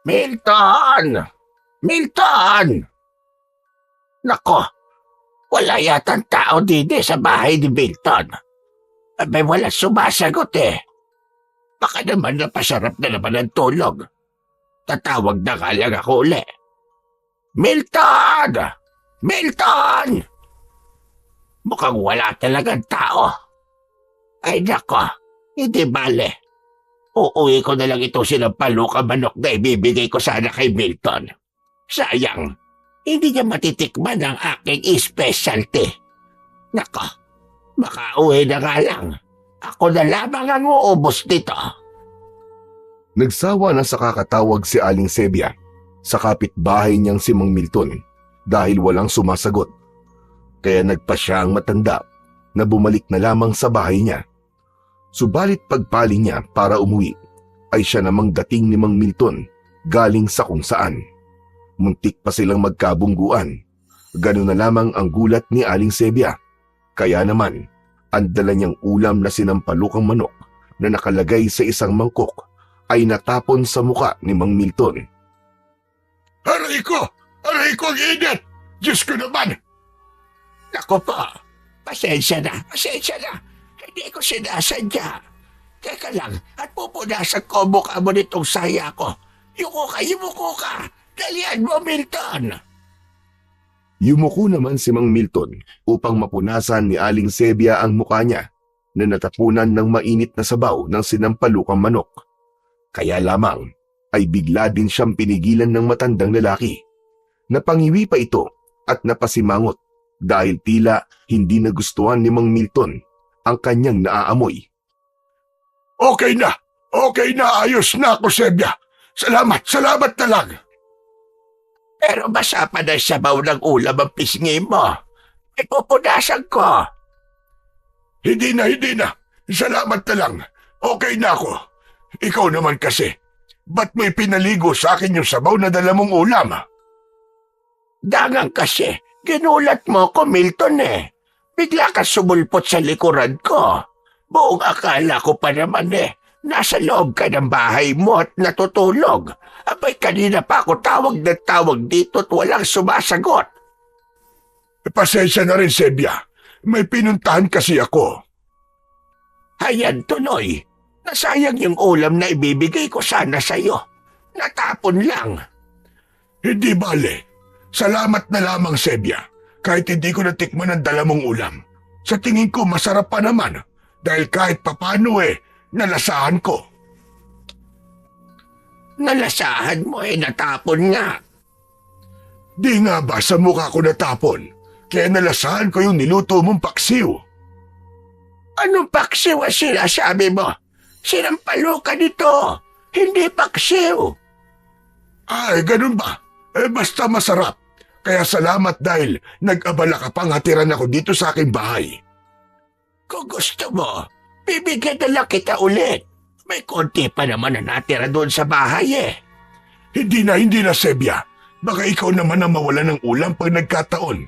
Milton! Milton! Nako, wala yatang tao dito sa bahay ni Milton. Abay, wala sumasagot eh. Baka naman napasarap na naman ang tulog. Tatawag na nga lang ako uli. Milton! Milton! Mukhang wala talagang tao. Ay nako, hindi bale. Uuwi ko na lang ito sinampalukang manok na ibibigay ko sana kay Milton. Sayang, hindi niya matitikman ang aking specialty. Nako, makauwi na nga lang. Ako na lamang ang uubos nito. Nagsawa na sa kakatawag si Aling Sebia sa kapitbahay niyang si Mang Milton dahil walang sumasagot. Kaya nagpa siya ang matanda na bumalik na lamang sa bahay niya. Subalit pagpaling niya para umuwi ay siya namang dating ni Mang Milton galing sa kung saan. Muntik pa silang magkabungguan. Ganun na lamang ang gulat ni Aling Sebia. Kaya naman, ang dala niyang ulam na sinampalukang manok na nakalagay sa isang mangkok ay natapon sa muka ni Mang Milton. Aray ko! Aray ko ang init! Diyos ko naman! Naku po, pasensya na. Hindi ko sinasadya. Teka lang, at pupunasan ko ang mukha mo nitong saya ko. Yumuko ka! Dalian mo, Milton! Yumuko naman si Mang Milton upang mapunasan ni Aling Sebia ang mukha niya na natapunan ng mainit na sabaw ng sinampalukang manok. Kaya lamang ay bigla din siyang pinigilan ng matandang lalaki. Napangiwi pa ito at napasimangot dahil tila hindi nagustuhan ni Mang Milton ang kanyang naaamoy. Okay na, ayos na ako, Sebia. Salamat na lang. Pero basa pa na sabaw ng ulam ang pisngi mo. Ipupunasan ko. Hindi na. Salamat na lang. Okay na ako. Ikaw naman kasi, ba't may pinaligo sa akin yung sabaw na dala mong ulam? Dangang kasi, ginulat mo ko, Milton eh. Bigla ka sumulpot sa likuran ko. Buong akala ko pa naman nasa loob ka ng bahay mo at natutulog. Abay, kanina pa ako tawag dito at walang sumasagot. Pasensya na rin, Sebia. May pinuntahan kasi ako. Hayan tuloy. Nasayang yung ulam na ibibigay ko sana sa'yo. Natapon lang. Hindi bale. Salamat na lamang, Sebia. Kahit hindi ko natikman ang dala mong ulam. Sa tingin ko masarap pa naman. Dahil kahit papano nalasahan ko. Nalasahan mo natapon nga. Di nga ba sa mukha ko natapon? Kaya nalasahan ko yung niluto mong paksiw. Anong paksiw ang sinasabi mo? Sinampalo ka nito. Hindi paksiw. Ay, ganun ba? Basta masarap. Kaya salamat dahil nag-abala ka pang hatiran ako dito sa aking bahay. Kung gusto mo, bibigyan na lang kita ulit. May konti pa naman na natira doon sa bahay Hindi na, Sebia. Baka ikaw naman ang mawala ng ulam pag nagkataon.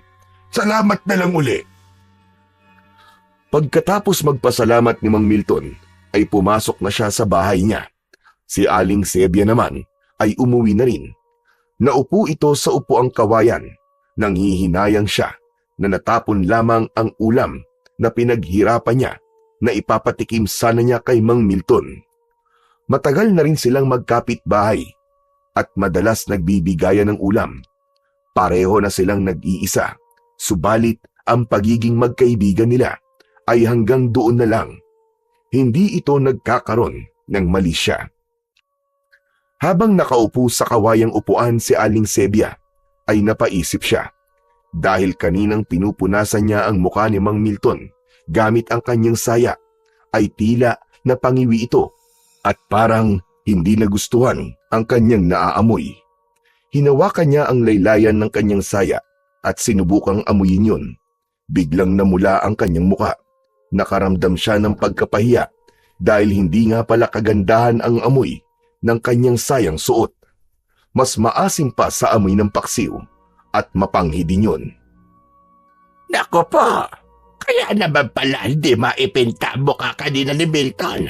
Salamat na lang uli. Pagkatapos magpasalamat ni Mang Milton, ay pumasok na siya sa bahay niya. Si Aling Sebia naman ay umuwi na rin. Naupo ito sa upuang kawayan. Nanghihinayang siya na natapon lamang ang ulam na pinaghirapan niya na ipapatikim sana niya kay Mang Milton. Matagal na rin silang magkapit-bahay at madalas nagbibigayan ng ulam. Pareho na silang nag-iisa, subalit ang pagiging magkaibigan nila ay hanggang doon na lang. Hindi ito nagkakaroon ng mali siya. Habang nakaupo sa kawayang upuan si Aling Sebia, ay napaisip siya. Dahil kaninang pinupunasan niya ang mukha ni Mang Milton gamit ang kanyang saya, ay tila napangiwi ito at parang hindi nagustuhan ang kanyang naaamoy. Hinawakan niya ang laylayan ng kanyang saya at sinubukang amuyin yun. Biglang namula ang kanyang mukha. Nakaramdam siya ng pagkapahiya dahil hindi nga pala kagandahan ang amoy ng kanyang sayang suot. Mas maasim pa sa amoy ng paksiw at mapanghi din yun. Nako po, kaya naman pala hindi maipinta mo ka kanina ni Milton.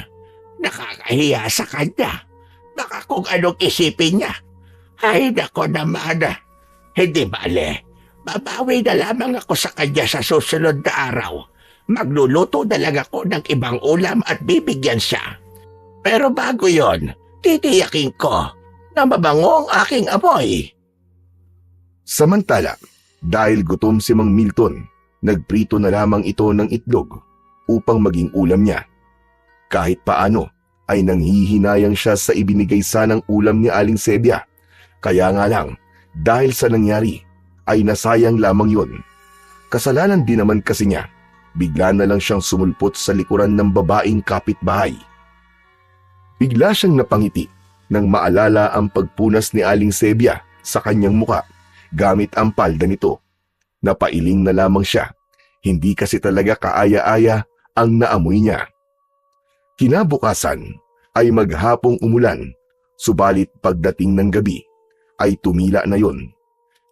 Nakakahiya sa kanya. Baka kung anong isipin niya, Ay, nako naman. Hindi bale. Babawi na lamang ako sa kanya sa susunod na araw. Magluluto na lang ako ng ibang ulam at bibigyan siya. Pero bago yon, titiyakin ko na mabango ang aking amoy. Samantala, dahil gutom si Mang Milton, nagprito na lamang ito ng itlog upang maging ulam niya. Kahit paano ay nanghihinayang siya sa ibinigay sanang ulam ni Aling Sebia. Kaya nga lang, dahil sa nangyari, ay nasayang lamang yun. Kasalanan din naman kasi niya, bigla na lang siyang sumulpot sa likuran ng babaeng kapitbahay. Bigla siyang napangiti nang maalala ang pagpunas ni Aling Sebia sa kanyang muka gamit ang palda nito. Napailing na lamang siya, hindi kasi talaga kaaya-aya ang naamoy niya. Kinabukasan ay maghapong umulan, subalit pagdating ng gabi ay tumila na yon.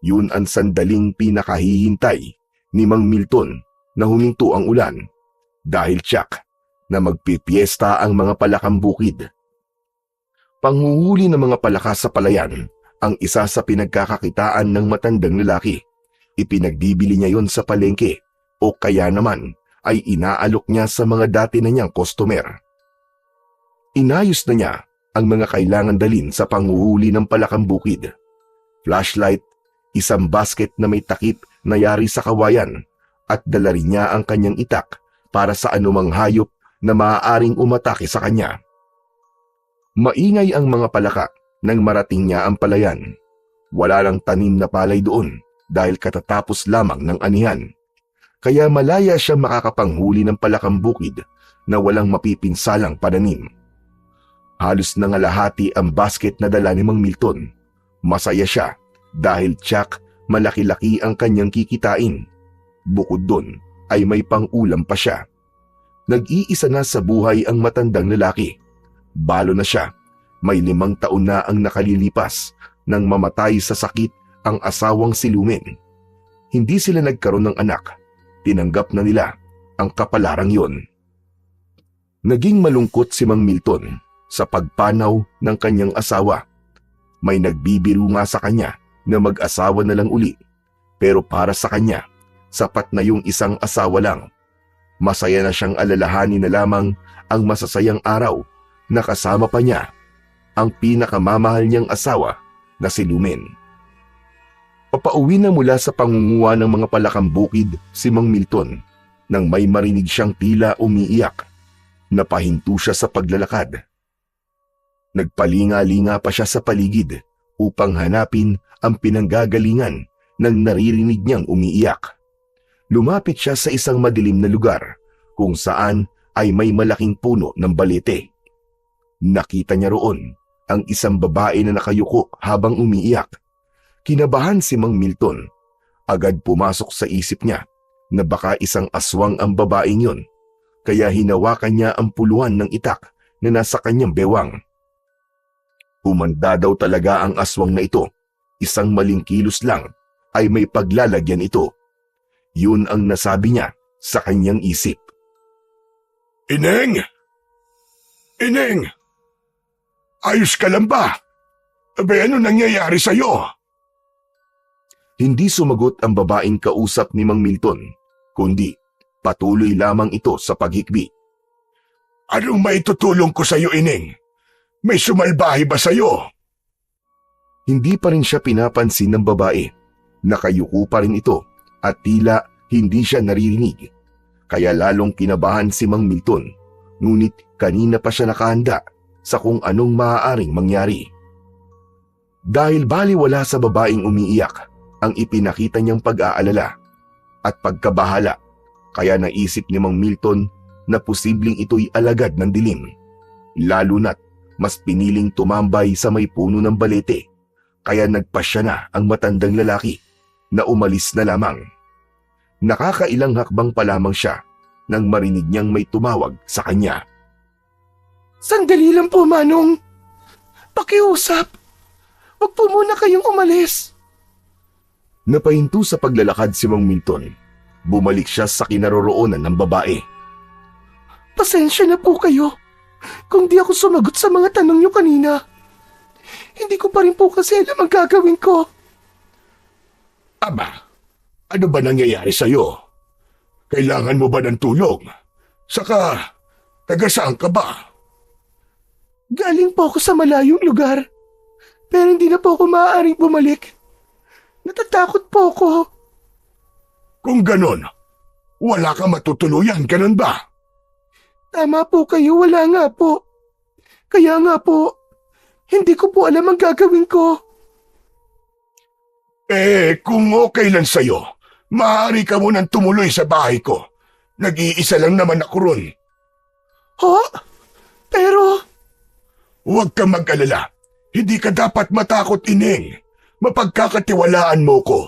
Yun ang sandaling pinakahihintay ni Mang Milton na huminto ang ulan dahil tiyak na magpipiesta ang mga palakang bukid. Panghuhuli ng mga palaka sa palayan ang isa sa pinagkakakitaan ng matandang lalaki. Ipinagbibili niya yon sa palengke o kaya naman ay inaalok niya sa mga dati na niyang customer. Inayos na niya ang mga kailangan dalin sa panghuhuli ng palakang bukid. Flashlight, isang basket na may takip na yari sa kawayan at dala rin niya ang kanyang itak para sa anumang hayop na maaaring umatake sa kanya. Maingay ang mga palaka nang marating niya ang palayan. Wala lang tanim na palay doon dahil katatapos lamang ng anihan. Kaya malaya siya makakapanghuli ng palakang bukid na walang mapipinsalang pananim. Halos nangalahati ang basket na dala ni Mang Milton. Masaya siya dahil tiyak malaki-laki ang kanyang kikitain. Bukod doon ay may pang-ulam pa siya. Nag-iisa na sa buhay ang matandang lalaki. Balo na siya, may 5 taon na ang nakalilipas nang mamatay sa sakit ang asawang si Lumen. Hindi sila nagkaroon ng anak. Tinanggap na nila ang kapalarang yon. Naging malungkot si Mang Milton sa pagpanaw ng kanyang asawa. May nagbibiro nga sa kanya na mag-asawa na lang uli. Pero para sa kanya, sapat na yung isang asawa lang. Masaya na siyang alalahanin na lamang ang masasayang araw na kasama pa niya ang pinakamamahal niyang asawa na si Lumen. Papauwi na mula sa pangunguha ng mga palakang bukid si Mang Milton nang may marinig siyang tila umiiyak. Napahinto siya sa paglalakad. Nagpalinga-linga pa siya sa paligid upang hanapin ang pinanggagalingan ng naririnig niyang umiiyak. Lumapit siya sa isang madilim na lugar kung saan ay may malaking puno ng balete. Nakita niya roon ang isang babae na nakayuko habang umiiyak. Kinabahan si Mang Milton. Agad pumasok sa isip niya na baka isang aswang ang babaeng yon, kaya hinawakan niya ang puluhan ng itak na nasa kanyang bewang. Humanda daw talaga ang aswang na ito. Isang maling kilos lang ay may paglalagyan ito. Yun ang nasabi niya sa kanyang isip. Ineng! Ineng! Ayos ka lang ba? Abay, ano nangyayari sa'yo? Hindi sumagot ang babaeng kausap ni Mang Milton, kundi patuloy lamang ito sa paghikbi. Anong maitutulong ko sa'yo, Ineng? May sumalbahe ba sa'yo? Hindi pa rin siya pinapansin ng babae. Nakayuko pa rin ito at tila hindi siya naririnig. Kaya lalong kinabahan si Mang Milton, ngunit kanina pa siya nakahanda sa kung anong maaaring mangyari. Dahil baliwala sa babaeng umiiyak ang ipinakita niyang pag-aalala at pagkabahala, kaya naisip ni Mang Milton na posibleng ito'y alagad ng dilim. Lalo na't mas piniling tumambay sa may puno ng balete, kaya nagpasya na ang matandang lalaki na umalis na lamang. Nakakailang hakbang pa lamang siya nang marinig niyang may tumawag sa kanya. Sandali lang po, Manong. Pakiusap. Huwag po muna kayong umalis. Napahinto sa paglalakad si Mang Milton. Bumalik siya sa kinaroroonan ng babae. Pasensya na po kayo kung di ako sumagot sa mga tanong niyo kanina. Hindi hindi ko pa rin po kasi alam ang gagawin ko. Aba, ano ba nangyayari sa'yo? Kailangan mo ba ng tulong? Saka, taga saan ka ba? Galing po ako sa malayong lugar. Pero hindi na po ako maaaring bumalik. Natatakot po ako. Kung ganon, wala ka matutuluyan, ganon ba? Tama po kayo, wala nga po. Kaya nga po, hindi ko po alam ang gagawin ko. Kung okay lang sa'yo, maaari ka munang tumuloy sa bahay ko. Nag-iisa lang naman ako ron. Ho? Pero, Huwag kang mag-alala. Hindi ka dapat matakot, Ineng. Mapagkakatiwalaan mo ko.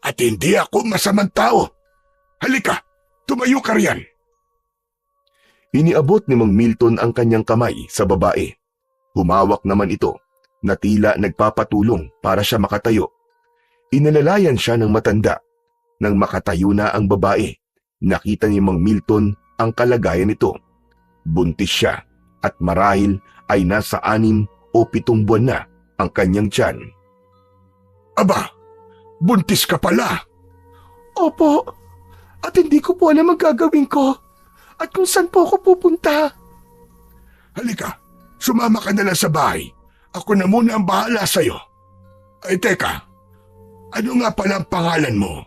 At hindi ako masamang tao. Halika, tumayo ka riyan. Iniabot ni Mang Milton ang kanyang kamay sa babae. Humawak naman ito na tila nagpapatulong para siya makatayo. Inalalayan siya ng matanda. Nang makatayo na ang babae, nakita ni Mang Milton ang kalagayan nito. Buntis siya at marahil ay nasa 6 o 7 buwan na ang kanyang tiyan. Aba, buntis ka pala. opo. At hindi ko po alam ang gagawin ko. At kung saan po ako pupunta. Halika, sumama ka na lang sa bahay. Ako na muna ang bahala sa'yo. Ay teka, ano nga pala ang pangalan mo?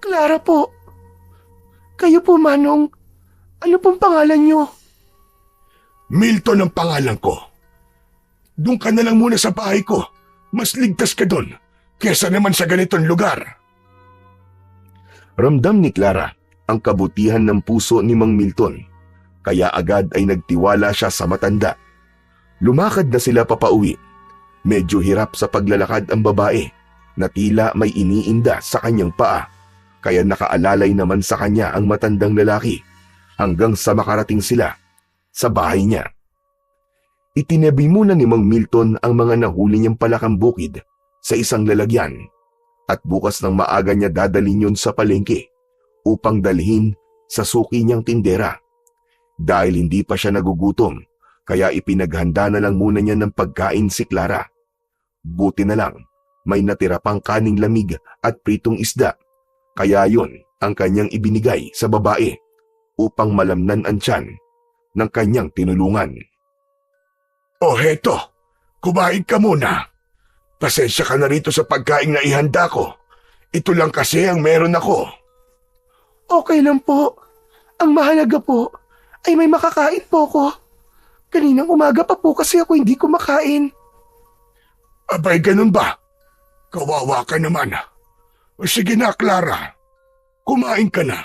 Clara po. Kayo po, Manong. Ano pong pangalan niyo? Milton ang pangalan ko. Doon ka na lang muna sa bahay ko. Mas ligtas ka doon kesa naman sa ganitong lugar. Ramdam ni Clara ang kabutihan ng puso ni Mang Milton, kaya agad ay nagtiwala siya sa matanda. Lumakad na sila papauwi. Medyo hirap sa paglalakad ang babae na tila may iniinda sa kanyang paa, kaya nakaalalay naman sa kanya ang matandang lalaki hanggang sa makarating sila sa bahay niya. Itinabi muna ni Mang Milton ang mga nahuli niyang palakang bukid sa isang lalagyan at bukas ng maaga niya dadalhin yun sa palengke upang dalhin sa suki niyang tindera. Dahil hindi pa siya nagugutom, kaya ipinaghanda na lang muna niya ng pagkain si Clara. Buti na lang, may natira pang kaning lamig at pritong isda, kaya yon ang kanyang ibinigay sa babae upang malamnan ang tiyan ng kanyang tinulungan. O heto, kumain ka muna. Pasensya ka na rito sa pagkain na ihanda ko. Ito lang kasi ang meron ako. Okay lang po. Ang mahalaga po ay may makakain po ko. Kaninang umaga pa po kasi ako hindi kumakain. Abay, ganun ba? Kawawa ka naman. O sige na, Clara. Kumain ka na.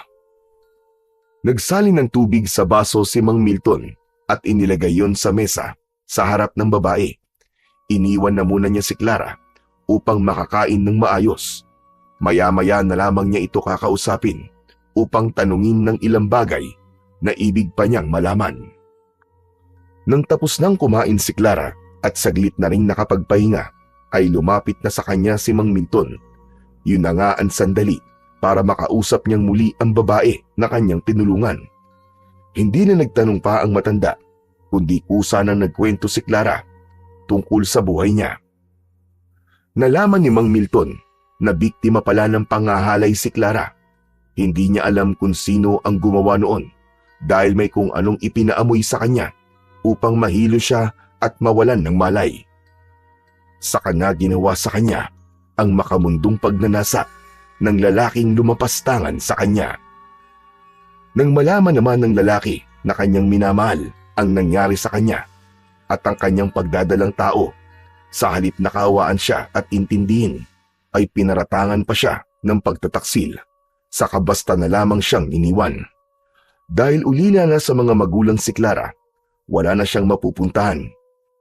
Nagsalin ng tubig sa baso si Mang Milton at inilagay yon sa mesa sa harap ng babae. Iniwan na muna niya si Clara upang makakain ng maayos. Maya-maya na lamang niya ito kakausapin upang tanungin ng ilang bagay na ibig pa niyang malaman. Nang tapos nang kumain si Clara at saglit na ring nakapagpahinga, ay lumapit na sa kanya si Mang Milton. Yun na nga ang sandali para makausap niyang muli ang babae na kanyang tinulungan. Hindi na nagtanong pa ang matanda, kundi kusa nang nagkwento si Clara tungkol sa buhay niya. Nalaman ni Mang Milton na biktima pala ng pangahalay si Clara. Hindi niya alam kung sino ang gumawa noon dahil may kung anong ipinaamoy sa kanya upang mahilo siya at mawalan ng malay. Saka na ginawa sa kanya ang makamundong pagnanasa ng lalaking lumapastangan sa kanya. Nang malaman naman ng lalaki na kanyang minamahal ang nangyari sa kanya at ang kanyang pagdadalang tao, sa halip na kaawaan siya at intindihin, ay pinaratangan pa siya ng pagtataksil, saka basta na lamang siyang iniwan. Dahil ulila na sa mga magulang si Clara, wala na siyang mapupuntahan.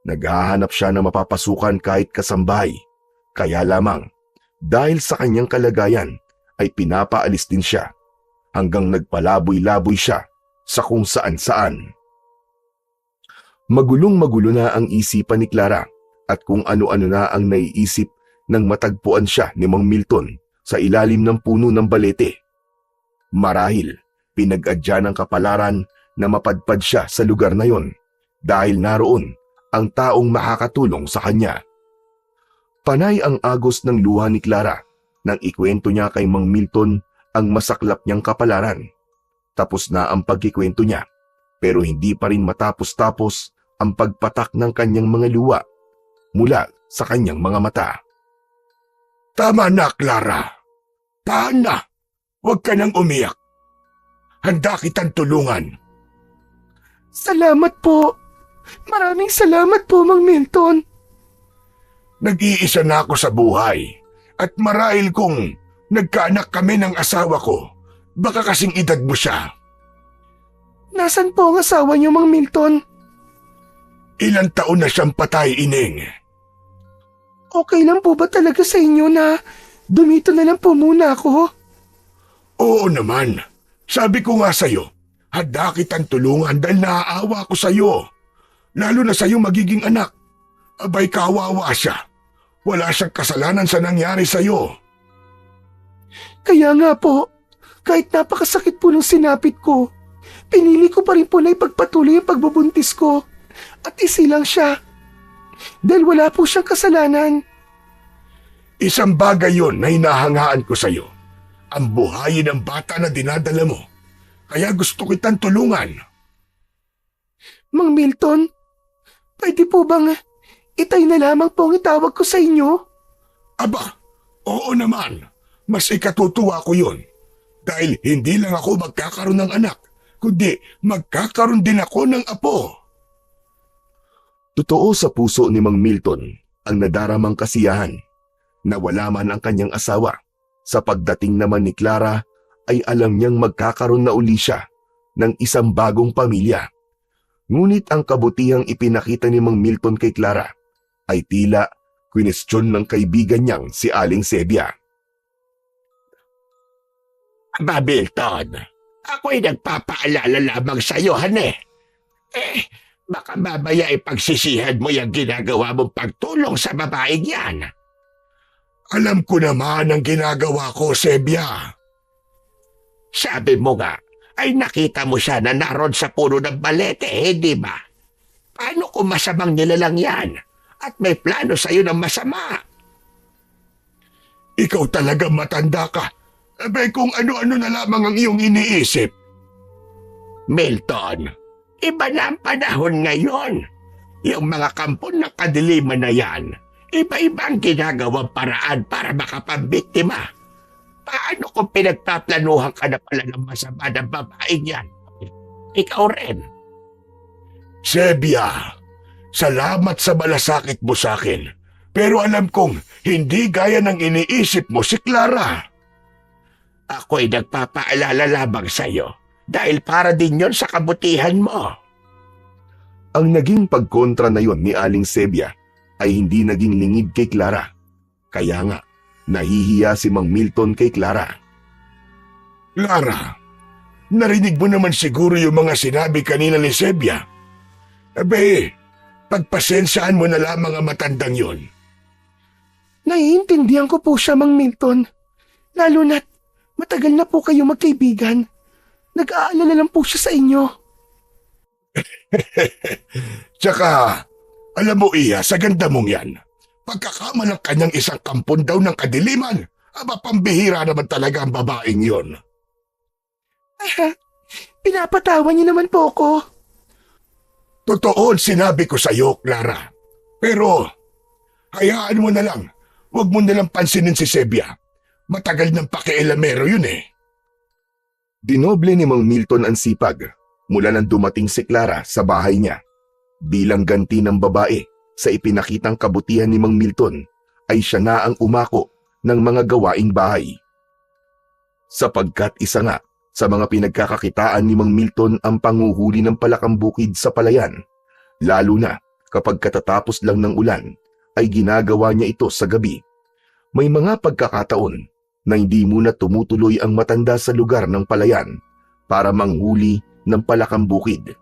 Naghahanap siya na mapapasukan kahit kasambahay. Kaya lamang, dahil sa kanyang kalagayan, ay pinapaalis din siya hanggang nagpalaboy-laboy siya sa kung saan-saan. Magulong-magulo na ang isipan ni Clara at kung ano-ano na ang naiisip nang matagpuan siya ni Mang Milton sa ilalim ng puno ng balete. Marahil, pinag-adya ng kapalaran na mapadpad siya sa lugar na yon dahil naroon ang taong makakatulong sa kanya Panay ang agos ng luha ni Clara nang ikwento niya kay Mang Milton ang masaklap niyang kapalaran. Tapos na ang pagkikwento niya, pero hindi pa rin matapos-tapos ang pagpatak ng kanyang mga luha mula sa kanyang mga mata. Tama na, Clara. Taan na. Huwag ka nang umiyak. Handa kitang tulungan. Salamat po. Maraming salamat po, Mang Milton. Nag-iisa na ako sa buhay at marahil kung nagkaanak kami ng asawa ko, baka kasing edad mo siya. Nasaan po ang asawa niyo, Mang Milton? Ilang taon na siyang patay, Ining. Okay lang po ba talaga sa inyo na dumito na lang po muna ako? Oo naman. Sabi ko nga sa'yo, handa kitang tulungan dahil naaawa ko sa'yo. Lalo na sa'yo magiging anak. Abay, kawawa siya. Wala siyang kasalanan sa nangyari sa'yo. Kaya nga po, kahit napakasakit po ng sinapit ko, pinili ko pa rin po na ipagpatuloy ang pagbubuntis ko at isilang siya. Dahil wala po siyang kasalanan. Isang bagay yon na hinahangaan ko sa'yo. Ang buhayin ng bata na dinadala mo. Kaya gusto kitang tulungan. Mang Milton, pwede po bang itay na lamang po ang itawag ko sa inyo? Aba, oo naman. Mas ikatutuwa ko yun. Dahil hindi lang ako magkakaroon ng anak, kundi magkakaroon din ako ng apo. Totoo sa puso ni Mang Milton ang nadaramang kasiyahan. Nawala man ang kanyang asawa. Sa pagdating naman ni Clara ay alam niyang magkakaroon na uli siya ng isang bagong pamilya. Ngunit ang kabutihang ipinakita ni Mang Milton kay Clara ay tila kwinestyon ng kaibigan niyang si Aling Sebia. Aba, Milton, ako'y nagpapaalala lamang sa'yo, hane. Baka mamaya ipagsisihan mo yung ginagawa mong pagtulong sa babaeng yan. Alam ko naman ang ginagawa ko, Sebia. Sabi mo nga, ay nakita mo siya na naroon sa puno ng balete, di ba? Paano kung masamang nilalang yan at may plano sa'yo ng masama? Ikaw talaga matanda ka. Abay kung ano-ano na lamang ang iyong iniisip. Milton, iba na ang panahon ngayon. Yung mga kampon ng kadiliman na yan, iba-ibang ginagawang paraan para makapambiktima. Paano kung pinagpaplanuhan ka na pala ng masama ng babaeng yan? Ikaw rin. Sebia, salamat sa malasakit mo sa akin. Pero alam kong hindi gaya ng iniisip mo si Clara. Ako'y nagpapaalala lamang sa'yo dahil para din yon sa kabutihan mo. Ang naging pagkontra na yon ni Aling Sebia ay hindi naging lingid kay Clara. Kaya nga, nahihiya si Mang Milton kay Clara. Clara, narinig mo naman siguro yung mga sinabi kanina ni Sebia. Abe, pagpasensyaan mo na lamang ang matandang yon. Naiintindihan ko po siya, Mang Milton. Lalo na't matagal na po kayo magkaibigan. Nag-aalala lang po siya sa inyo. Tsaka, alam mo iya, sa ganda mong yan, pagkakamalang kanyang isang kampon daw ng kadiliman, aba pambihira naman talaga ang babaeng yon. Pinapatawan niyo naman po ako. Totoo ang sinabi ko sa iyo, Clara. Pero, hayaan mo na lang. Huwag mo nalang pansinin si Sebia. Matagal ng pakialamero yun eh. Dinoble ni Mang Milton ang sipag mula nang dumating si Clara sa bahay niya. Bilang ganti ng babae sa ipinakitang kabutihan ni Mang Milton ay siya na ang umako ng mga gawaing bahay. Sapagkat isa nga sa mga pinagkakakitaan ni Mang Milton ang panguhuli ng palakambukid sa palayan, lalo na kapag katatapos lang ng ulan ay ginagawa niya ito sa gabi. May mga pagkakataon na hindi muna tumutuloy ang matanda sa lugar ng palayan para manghuli ng palakambukid,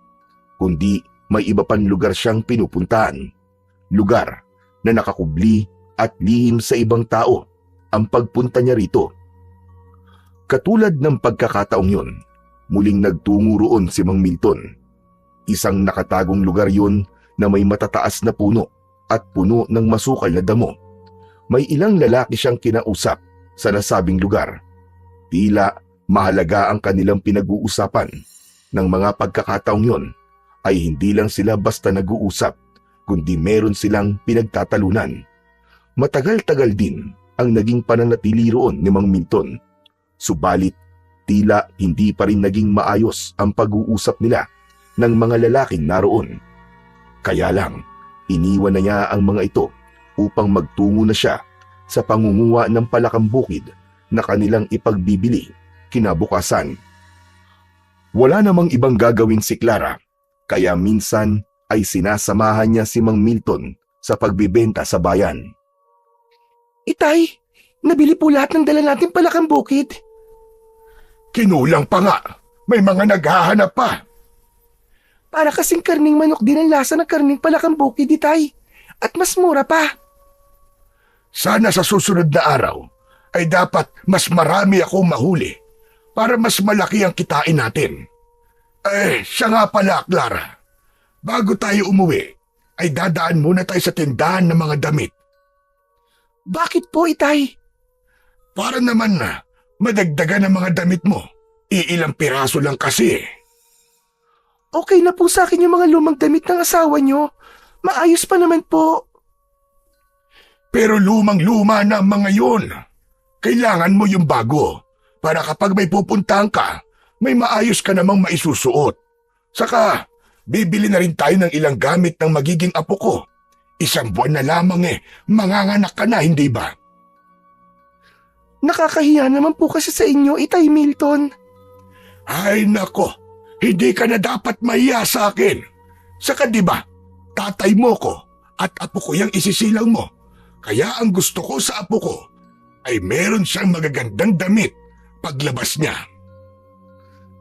kundi may iba pang lugar siyang pinupuntahan. Lugar na nakakubli at lihim sa ibang tao ang pagpunta niya rito. Katulad ng pagkakataong yun, muling nagtungo roon si Mang Milton. Isang nakatagong lugar yun na may matataas na puno at puno ng masukal na damo. may ilang lalaki siyang kinausap sa nasabing lugar. Tila mahalaga ang kanilang pinag-uusapan. Ng mga pagkakataong yon ay hindi lang sila basta nag-uusap, kundi meron silang pinagtatalunan. Matagal-tagal din ang naging pananatili roon ni Mang Milton. Subalit, tila hindi pa rin naging maayos ang pag-uusap nila ng mga lalaking naroon. Kaya lang, iniwan na niya ang mga ito upang magtungo na siya sa pangunguha ng palakang bukid na kanilang ipagbibili kinabukasan. Wala namang ibang gagawin si Clara, kaya minsan ay sinasamahan niya si Mang Milton sa pagbibenta sa bayan. Itay, nabili po lahat ng dala natin palakang bukid. Kinulang pa nga. May mga naghahanap pa. Para kasing karning manok din ang lasa ng karning palakang bukid, Itay. At mas mura pa. Sana sa susunod na araw ay dapat mas marami akong mahuli para mas malaki ang kitain natin. Siya nga pala, Clara. Bago tayo umuwi, ay dadaan muna tayo sa tindahan ng mga damit. Bakit po, Itay? Para naman na madagdagan ang mga damit mo. Iilang piraso lang kasi. Okay na po sa akin yung mga lumang damit ng asawa nyo. Maayos pa naman po. Pero lumang-luma na ang mga yun. Kailangan mo yung bago para kapag may pupuntahan ka, may maayos ka namang maisusuot. Saka, bibili na rin tayo ng ilang gamit ng magiging apo ko. 1 buwan na lamang manganganak ka na, hindi ba? Nakakahiya naman po kasi sa inyo, Itay Milton. Ay nako, hindi ka na dapat mahiya sa akin. Saka di ba, tatay mo ko at apo ko yung isisilang mo. Kaya ang gusto ko sa apo ko ay meron siyang magagandang damit paglabas niya.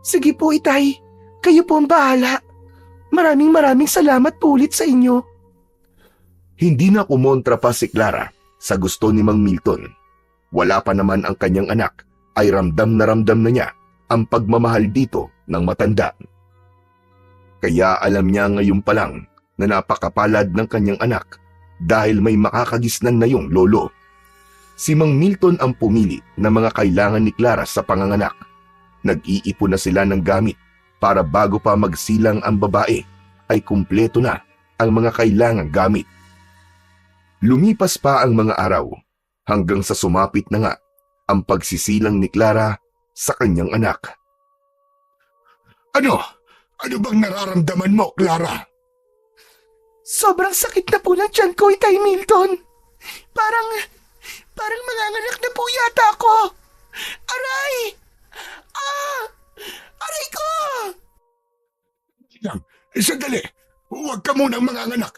Sige po, Itay. Kayo po ang bahala. Maraming salamat po ulit sa inyo. Hindi na kumontra pa si Clara sa gusto ni Mang Milton. Wala pa naman ang kanyang anak ay ramdam na niya ang pagmamahal dito ng matanda. Kaya alam niya ngayon pa lang na napakapalad ng kanyang anak dahil may makakagisnan na yung lolo. Si Mang Milton ang pumili ng mga kailangan ni Clara sa panganganak. Nag-iipon na sila ng gamit para bago pa magsilang ang babae ay kumpleto na ang mga kailangang gamit. Lumipas pa ang mga araw hanggang sa sumapit na nga ang pagsisilang ni Clara sa kanyang anak. Ano? Ano bang nararamdaman mo, Clara? Sobrang sakit na po ng tiyan ko, Itay Milton. Parang manganganak na po yata ako. Aray! Aray ko! Sandali, huwag ka munang manganganak.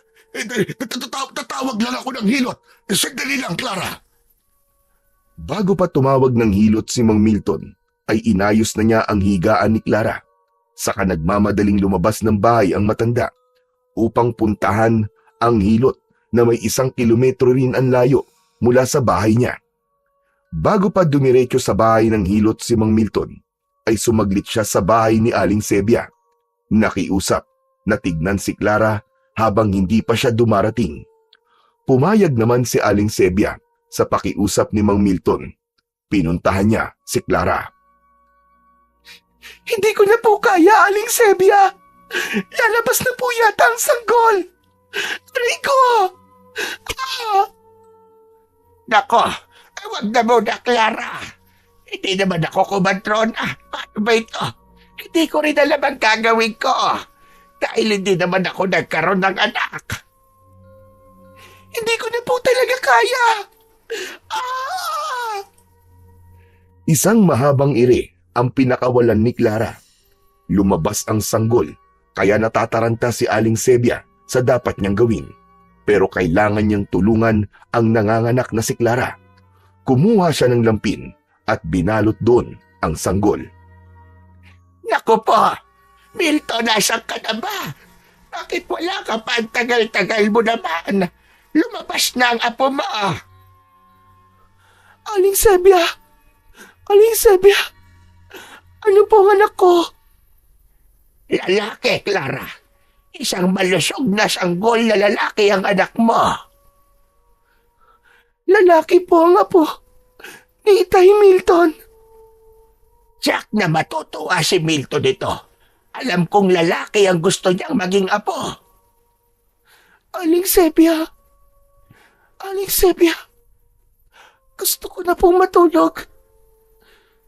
Tatawag lang ako ng hilot. Sandali lang, Clara. Bago pa tumawag ng hilot si Mang Milton, ay inayos na niya ang higaan ni Clara. Saka nagmamadaling lumabas ng bahay ang matanda upang puntahan ang hilot na may 1 kilometro rin ang layo mula sa bahay niya. Bago pa dumiretso sa bahay ng hilot si Mang Milton, ay sumaglit siya sa bahay ni Aling Sebia. Nakiusap na tignan si Clara habang hindi pa siya dumarating. Pumayag naman si Aling Sebia sa pakiusap ni Mang Milton. Pinuntahan niya si Clara. Hindi ko na po kaya, Aling Sebia. Lalabas na po yata ang sanggol. Aray ko! Nako, wag na muna, Clara. Hindi naman ako kumantrona. Paano ba ito? Hindi ko rin alam ang gagawin ko. Dahil hindi naman ako nagkaroon ng anak. Hindi ko na po talaga kaya. Isang mahabang ire ang pinakawalan ni Clara. Lumabas ang sanggol, kaya natataranta si Aling Sebia sa dapat niyang gawin. Pero kailangan niyang tulungan ang nanganganak na si Clara. Kumuha siya ng lampin at binalot doon ang sanggol. Naku po, Milton, nasan ka na ba? Bakit wala ka pa? Ang tagal-tagal mo naman. Lumabas na ang apo mo. Aling Sebia! Aling Sebia! Ano po ang anak ko? Lalaki, Clara. Isang malusog na sanggol na lalaki ang anak mo. Lalaki? lalaki po ang apo ni Itay Milton. Jack na matutuwa si Milton dito. Alam kong lalaki ang gusto niyang maging apo. Aling Sebia, gusto ko na pong matulog.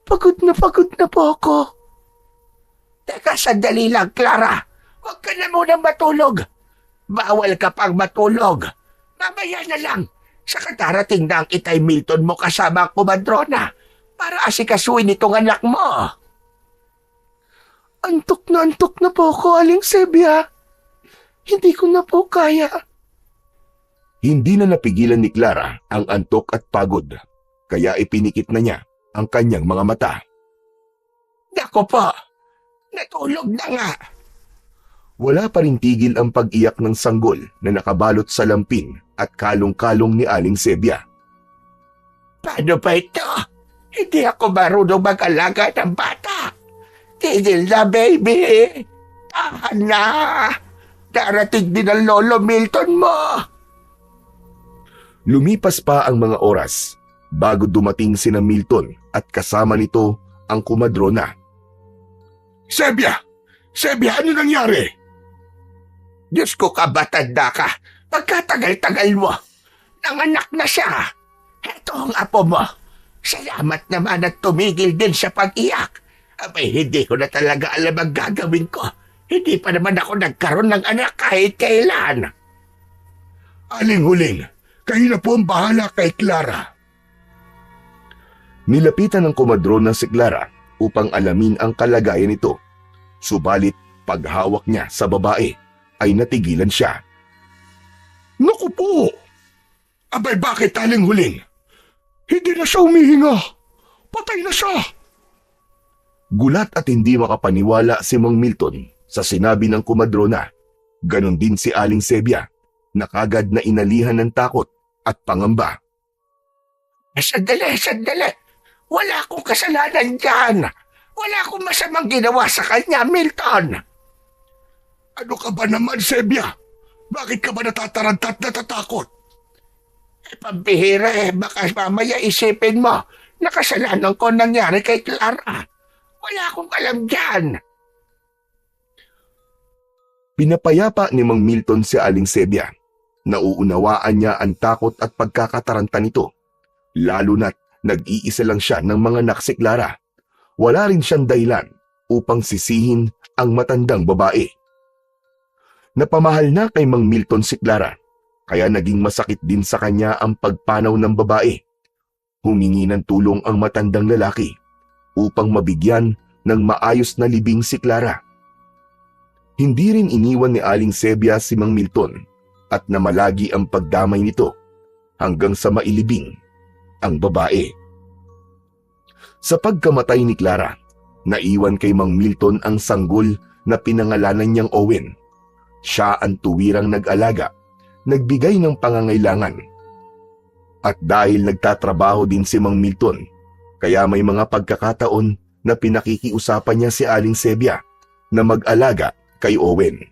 Pagod na po ako. Teka, sandali lang, Clara. Huwag ka na munang matulog. Bawal ka pang matulog. Mamaya na lang. Saka darating na ang Itay Milton mo kasama ang kumadrona para asikasuin itong anak mo. Antok na po ako, Aling Sebia. Hindi ko na po kaya. Hindi na napigilan ni Clara ang antok at pagod, kaya ipinikit na niya ang kanyang mga mata. Nako po, natulog na nga. Wala pa rin tigil ang pag-iyak ng sanggol na nakabalot sa lampin at kalong-kalong ni Aling Sebia. Paano ba ito? Hindi ako marunong mag-alaga ng bata. Tigil na, baby. Tahan na. Darating din ang Lolo Milton mo. Lumipas pa ang mga oras bago dumating sina Milton at kasama nito ang kumadrona. Sebia, ano nangyari? Diyos ko, kabatanda ka. Pagkatagal-tagal mo, nanganak na siya. Heto ang apo mo. Salamat naman at tumigil din sa pag-iyak. Abay, hindi ko na talaga alam ang gagawin ko. Hindi pa naman ako nagkaroon ng anak kahit kailan. Aling Huling, kayo na po ang bahala kay Clara. Nilapitan ng kumadrona si Clara upang alamin ang kalagayan nito. Subalit paghawak niya sa babae ay natigilan siya. Naku po! Abay, bakit, Aling Huling? Hindi na siya humihinga. Patay na siya. Gulat at hindi makapaniwala si Mang Milton sa sinabi ng kumadrona. Ganon din si Aling Sebia na kagad na inalihan ng takot at pangamba. Sandali. Wala akong kasalanan dyan. Wala akong masamang ginawa sa kanya, Milton. Ano ka ba naman, Sebia? Bakit ka ba natatarantat at natatakot? Pambihira baka mamaya isipin mo na kasalanan ko nangyari kay Clara. Wala akong alam dyan. Pinapayapa ni Mang Milton si Aling Sebia. Nauunawaan niya ang takot at pagkakataranta nito. Lalo na't nag-iisa lang siya ng mga anak si Clara. Wala rin siyang dahilan upang sisihin ang matandang babae. Napamahal na kay Mang Milton si Clara, kaya naging masakit din sa kanya ang pagpanaw ng babae. Humingi ng tulong ang matandang lalaki upang mabigyan ng maayos na libing si Clara. Hindi rin iniwan ni Aling Sebia si Mang Milton at namalagi ang pagdamay nito hanggang sa mailibing ang babae. Sa pagkamatay ni Clara, naiwan kay Mang Milton ang sanggol na pinangalanan niyang Owen. Siya ang tuwirang nag-alaga, nagbigay ng pangangailangan. At dahil nagtatrabaho din si Mang Milton, kaya may mga pagkakataon na pinakikiusapan niya si Aling Sebia na mag-alaga kay Owen.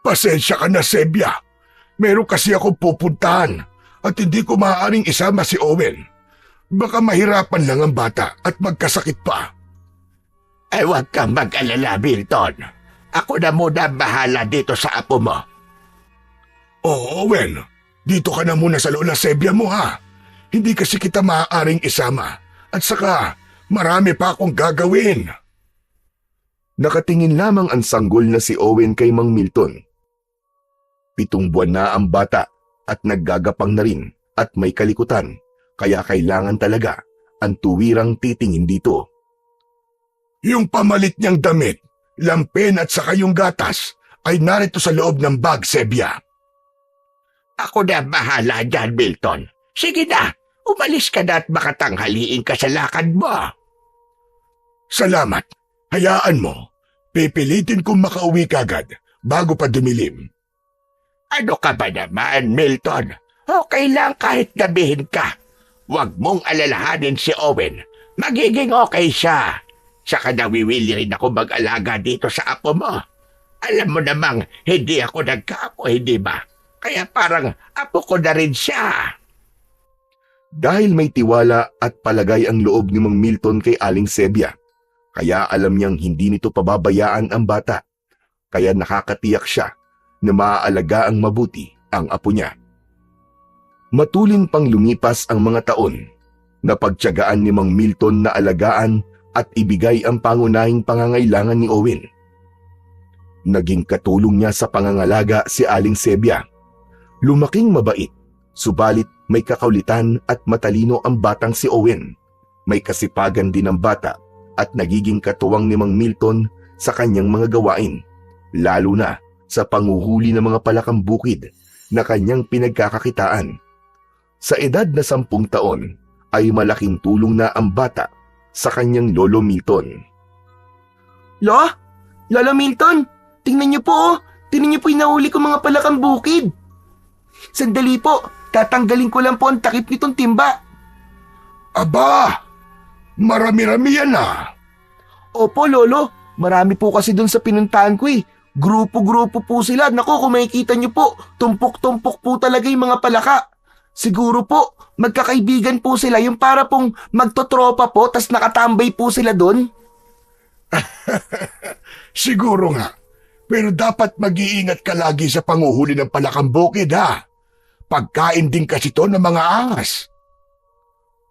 Pasensya ka na, Sebia. Meron kasi akong pupuntahan at hindi ko maaaring isama si Owen. Baka mahirapan lang ang bata at magkasakit pa. Ay, huwag kang mag-alala, Milton. Ako na muna bahala dito sa apo mo. Oo, Owen. Dito ka na muna sa Lola Sebia mo, ha? Hindi kasi kita maaaring isama. At saka, marami pa akong gagawin. Nakatingin lamang ang sanggol na si Owen kay Mang Milton. 7 buwan na ang bata at naggagapang na rin at may kalikutan, kaya kailangan talaga ang tuwirang titingin dito. Yung pamalit niyang damit, lampin at saka yung gatas ay narito sa loob ng bag, Sebia. Ako na bahala dyan, Milton. Sige na, umalis ka na at makatanghaliin ka sa lakad mo. Salamat. Hayaan mo. Pipilitin kong makauwi kagad bago pa dumilim. Ano ka ba naman, Milton? Okay lang kahit gabihin ka. Huwag mong alalahanin si Owen. Magiging okay siya. Saka nawiwili rin ako mag-alaga dito sa apo mo. Alam mo namang hindi ako nagkaapo, hindi ba? Kaya parang apo ko na rin siya. Dahil may tiwala at palagay ang loob ni Mang Milton kay Aling Sebia, kaya alam niyang hindi nito pababayaan ang bata, kaya nakakatiyak siya na maaalagaan mabuti ang apo niya. Matulin pang lumipas ang mga taon, napagtiyagaan ni Mang Milton na alagaan at ibigay ang pangunahing pangangailangan ni Owen. Naging katulong niya sa pangangalaga si Aling Sebia. Lumaking mabait, subalit may kakaulitan at matalino ang batang si Owen. May kasipagan din ang bata at nagiging katuwang ni Mang Milton sa kanyang mga gawain, lalo na sa panguhuli ng mga palakang bukid na kanyang pinagkakakitaan. Sa edad na 10 taon ay malaking tulong na ang bata sa kanyang Lolo Milton. Lolo Milton, tingnan niyo po oh. Tingnan niyo po yung nahuli kong mga palakang bukid. Sandali po, tatanggalin ko lang po ang takip nitong timba. Aba, marami-rami yan ah. Opo, Lolo. Marami po kasi dun sa pinuntahan ko eh. Grupo-grupo po sila. Naku, kung makikita niyo po, tumpok-tumpok po talaga yung mga palaka. Siguro po, magkakaibigan po sila yung para pong magtotropa po tas nakatambay po sila dun. Siguro nga. Pero dapat mag-iingat ka lagi sa panguhuli ng palakang bukid ha. Pagkain din kasi to ng mga ahas.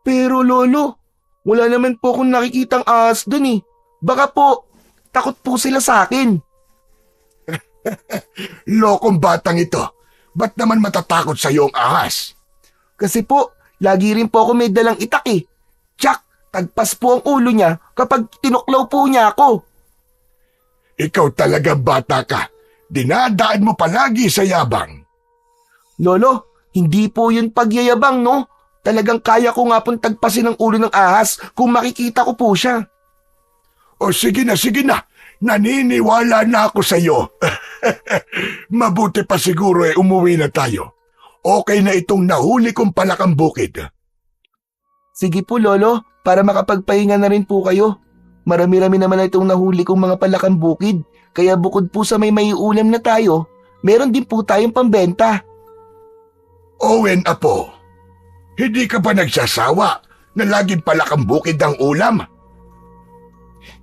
Pero Lolo, wala naman po akong nakikitang ahas dun eh. Baka po, takot po sila sa akin. Lokong batang ito. Ba't naman matatakot sa iyong ahas? Kasi po, lagi rin po ako may dalang itak eh. Tsak, tagpas po ang ulo niya kapag tinuklaw po niya ako. Ikaw talaga bata ka. Dinadaan mo palagi sa yabang. Lolo, hindi po yun pagyayabang no. Talagang kaya ko nga pong tagpasin ang ulo ng ahas kung makikita ko po siya. O sige na. Naniniwala na ako sa iyo. Mabuti pa siguro umuwi na tayo. Okay na itong nahuli kong palakang bukid. Sige po Lolo, para makapagpahinga na rin po kayo. Marami-rami naman na itong nahuli kong mga palakang bukid. Kaya bukod po sa may maiulam na tayo, meron din po tayong pambenta. Owen, apo, hindi ka ba nagsasawa na laging palakang bukid ang ulam?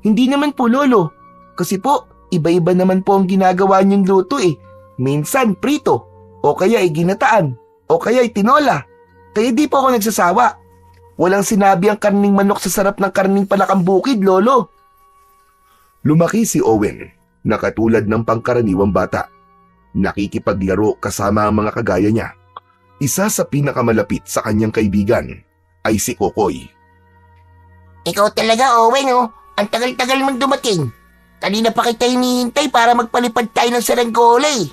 Hindi naman po Lolo. Kasi po, iba-iba naman po ang ginagawa niyong luto eh. Minsan prito, o kaya ay ginataan, o kaya ay tinola. Kaya di po ako nagsasawa. Walang sinabi ang karning manok sa sarap ng karning palakang bukid, Lolo. Lumaki si Owen na katulad ng pangkaraniwang bata. Nakikipaglaro kasama ang mga kagaya niya. Isa sa pinakamalapit sa kanyang kaibigan ay si Kokoy. Ikaw talaga, Owen, oh. Ang tagal-tagal mong dumating. Kanina pa kita hinihintay para magpalipad tayo ng saranggola eh.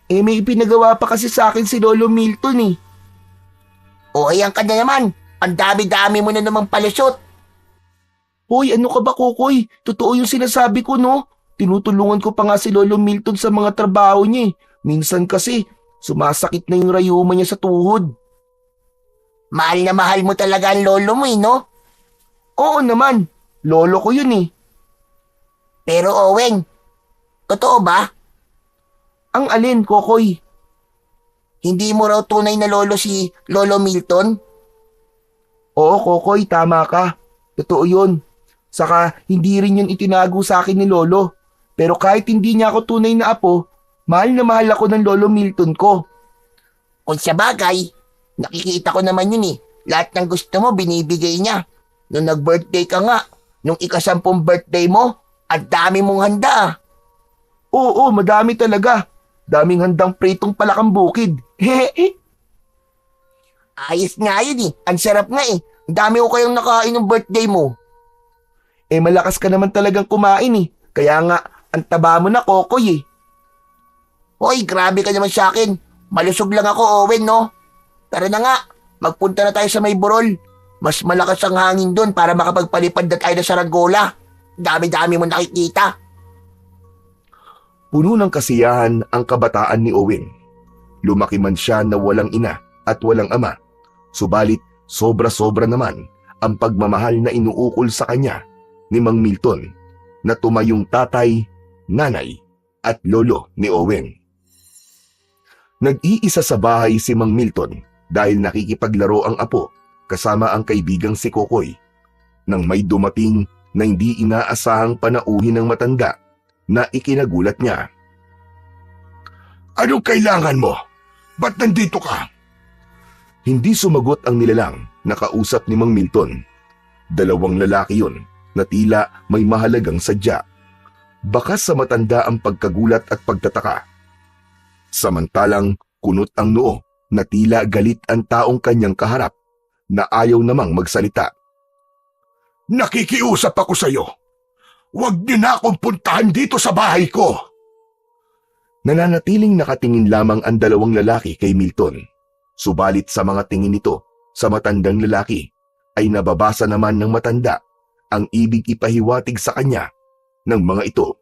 Eh may ipinagawa pa kasi sa akin si Lolo Milton eh. O ayan ka na naman. Ang dami-dami mo na namang palusot. Hoy, ano ka ba Kokoy? Totoo yung sinasabi ko no? Tinutulungan ko pa nga si Lolo Milton sa mga trabaho niya eh. Minsan kasi, sumasakit na yung rayuma niya sa tuhod. Mahal na mahal mo talaga ang lolo mo eh, no? Oo naman, lolo ko yun eh. Pero Owen, totoo ba? Ang alin, Kokoy? Hindi mo raw tunay na lolo si Lolo Milton? Oo, Kokoy, tama ka. Totoo yun. Saka, hindi rin yun itinago sa akin ni Lolo. Pero kahit hindi niya ako tunay na apo, mahal na mahal ako ng Lolo Milton ko. Kung sa bagay, nakikita ko naman yun eh. Lahat ng gusto mo, binibigay niya. Nung nag-birthday ka nga, nung ika-10 birthday mo, ang dami mong handa. Oo, madami talaga. Daming handang pritong palakang bukid. Ayos nga yun eh. Ang sarap nga eh. Ang dami ko kayong nakain ng birthday mo. Eh malakas ka naman talagang kumain eh. Kaya nga, ang taba mo na Kokoy eh. Hoy, grabe ka naman sa akin. Malusog lang ako, Owen, no? Tara na nga, magpunta na tayo sa may burol. Mas malakas ang hangin doon para makapagpalipad na tayo na saranggola. Dami-dami mo nakikita. Puno ng kasiyahan ang kabataan ni Owen. Lumaki man siya na walang ina at walang ama. Subalit, sobra-sobra naman ang pagmamahal na inuukol sa kanya ni Mang Milton na tumayong tatay, nanay at lolo ni Owen. Nag-iisa sa bahay si Mang Milton dahil nakikipaglaro ang apo kasama ang kaibigang si Kokoy. Nang may dumating na hindi inaasahang panauhin ng matanda na ikinagulat niya. Anong kailangan mo? Ba't nandito ka? Hindi sumagot ang nilalang na kausap ni Mang Milton. Dalawang lalaki yun na tila may mahalagang sadya. Bakas sa matanda ang pagkagulat at pagtataka. Samantalang kunot ang noo na tila galit ang taong kanyang kaharap na ayaw namang magsalita. Nakikiusap ako sa iyo. Huwag niyo na akong puntahan dito sa bahay ko. Nananatiling nakatingin lamang ang dalawang lalaki kay Milton. Subalit sa mga tingin nito sa matandang lalaki ay nababasa naman ng matanda ang ibig ipahiwatig sa kanya ng mga ito.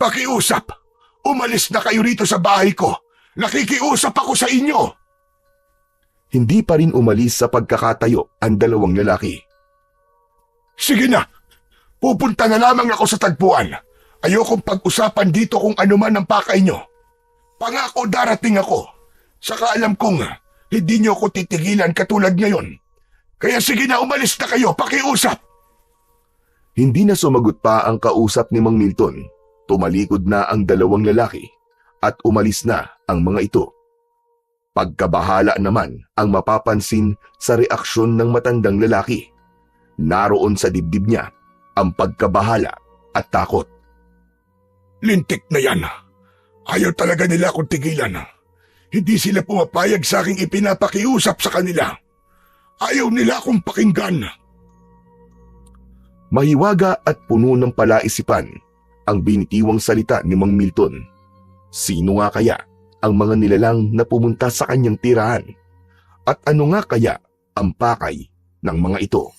Pakiusap! Umalis na kayo rito sa bahay ko. Nakikiusap ako sa inyo. Hindi pa rin umalis sa pagkakatayo ang dalawang lalaki. Sige na. Pupunta na lamang ako sa tagpuan. Ayokong pag-usapan dito kung ano man ang pakay nyo. Pangako darating ako. Saka alam kong hindi nyo ako titigilan katulad ngayon. Kaya sige na, umalis na kayo. Pakiusap. Hindi na sumagot pa ang kausap ni Mang Milton. Tumalikod na ang dalawang lalaki at umalis na ang mga ito. Pagkabahala naman ang mapapansin sa reaksyon ng matandang lalaki. Naroon sa dibdib niya ang pagkabahala at takot. Lintik na yan. Ayaw talaga nila akong tigilan. Hindi sila pumapayag sa aking ipinapakiusap sa kanila. Ayaw nila akong pakinggan. Mahiwaga at puno ng palaisipan ang binitiwang salita ni Mang Milton. Sino nga kaya ang mga nilalang na pumunta sa kanyang tirahan? At ano nga kaya ang pakay ng mga ito?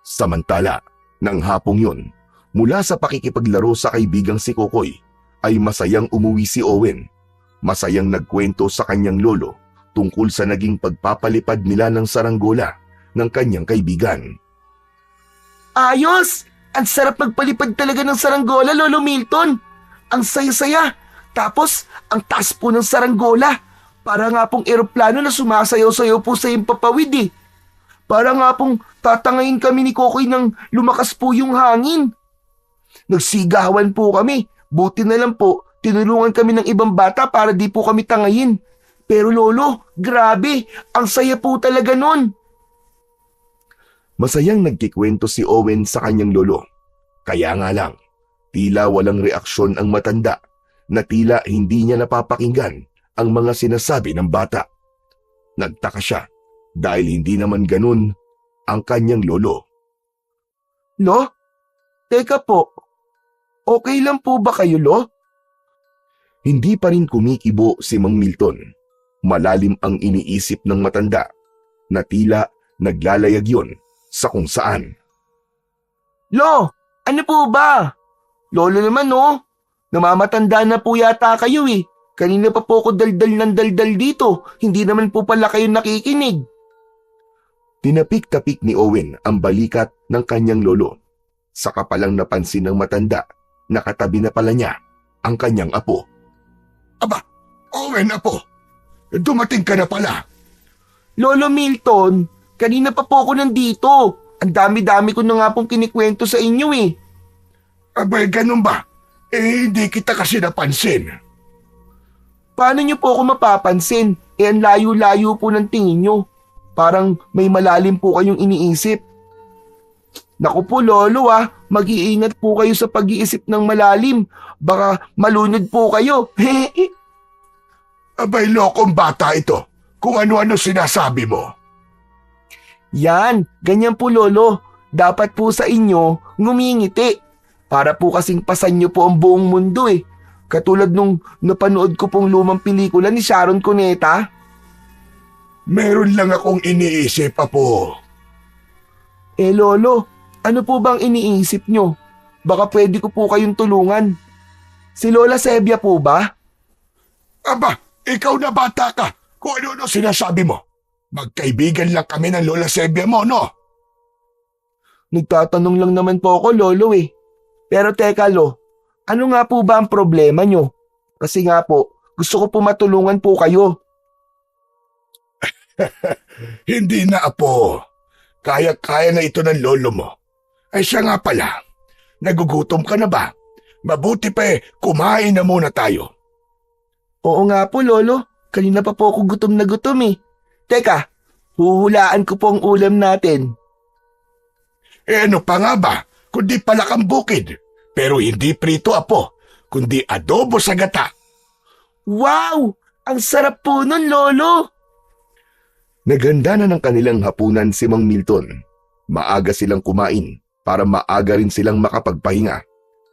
Samantala, nang hapong yun, mula sa pakikipaglaro sa kaibigang si Kokoy, ay masayang umuwi si Owen. Masayang nagkwento sa kanyang lolo tungkol sa naging pagpapalipad nila ng saranggola ng kanyang kaibigan. Ayos! Ang sarap magpalipad talaga ng saranggola, Lolo Milton. Ang saya-saya. Tapos, ang taas po ng saranggola. Para nga pong eroplano na sumasayaw-sayaw po sa himpapawid eh. Para nga pong tatangayin kami ni Kokoy nang lumakas po yung hangin. Nagsigawan po kami. Buti na lang po, tinulungan kami ng ibang bata para di po kami tangayin. Pero Lolo, grabe, ang saya po talaga nun. Masayang nagkikwento si Owen sa kanyang lolo. Kaya nga lang, tila walang reaksyon ang matanda na tila hindi niya napapakinggan ang mga sinasabi ng bata. Nagtaka siya dahil hindi naman ganun ang kanyang lolo. Lo? Teka po, okay lang po ba kayo, Lo? Hindi pa rin kumikibo si Mang Milton. Malalim ang iniisip ng matanda na tila naglalayag yon sa kung saan. Lo, ano po ba? Lolo naman oh, namamatanda na po yata kayo eh. Kanina pa po ako daldal ng daldal dito, hindi naman po pala kayo nakikinig. Tinapik-tapik ni Owen ang balikat ng kanyang lolo. Saka palang napansin ng matanda na katabi na pala niya ang kanyang apo. Aba, Owen, apo. Dumating ka na pala. Lolo Milton, kanina pa po ako nandito. Ang dami-dami ko na nga pong kinikwento sa inyo eh. Abay, ganun ba? Hindi kita kasi napansin. Paano niyo po ako mapapansin? Ang layo-layo po ng tingin niyo. Parang may malalim po kayong iniisip. Naku po Lolo mag-iingat po kayo sa pag-iisip ng malalim. Baka malunod po kayo. Abay, lokong bata ito. Kung ano-ano sinasabi mo. Yan, ganyan po Lolo. Dapat po sa inyo ngumingiti. Para po kasing pasan niyo po ang buong mundo eh. Katulad nung napanood ko pong lumang pelikula ni Sharon Cuneta. Meron lang akong iniisip, apo. Lolo, ano po bang iniisip nyo? Baka pwede ko po kayong tulungan. Si Lola Sebia po ba? Aba, ikaw na bata ka. Kung ano-ano sinasabi mo. Magkaibigan lang kami ng Lola Sebia mo, no? Nagtatanong lang naman po ako, Lolo eh. Pero teka Lo, ano nga po ba ang problema nyo? Kasi nga po, gusto ko po matulungan po kayo. Hindi na, apo. Kaya-kaya na ito ng lolo mo. Ay siya nga pala, nagugutom ka na ba? Mabuti pa kumain na muna tayo. Oo nga po, Lolo. Kanina pa po ako gutom na gutom eh. Teka, huhulaan ko po ang ulam natin. Ano pa nga ba, kundi palakang bukid. Pero hindi prito, apo, kundi adobo sa gata. Wow! Ang sarap po nun, Lolo! Naganda na ng kanilang hapunan si Mang Milton. Maaga silang kumain para maaga rin silang makapagpahinga.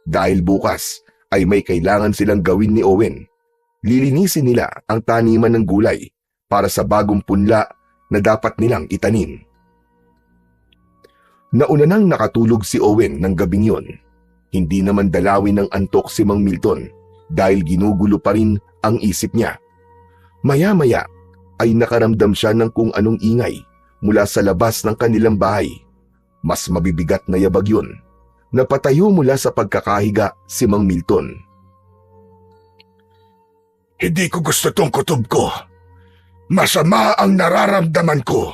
Dahil bukas ay may kailangan silang gawin ni Owen. Lilinisin nila ang taniman ng gulay para sa bagong punla na dapat nilang itanim. Nauna nang nakatulog si Owen ng gabing yon. Hindi naman dalawin ng antok si Mang Milton dahil ginugulo pa rin ang isip niya. Maya-maya ay nakaramdam siya ng kung anong ingay mula sa labas ng kanilang bahay. Mas mabibigat na yabag yun. Napatayo mula sa pagkakahiga si Mang Milton. Hindi ko gusto tong kutob ko. Masama ang nararamdaman ko.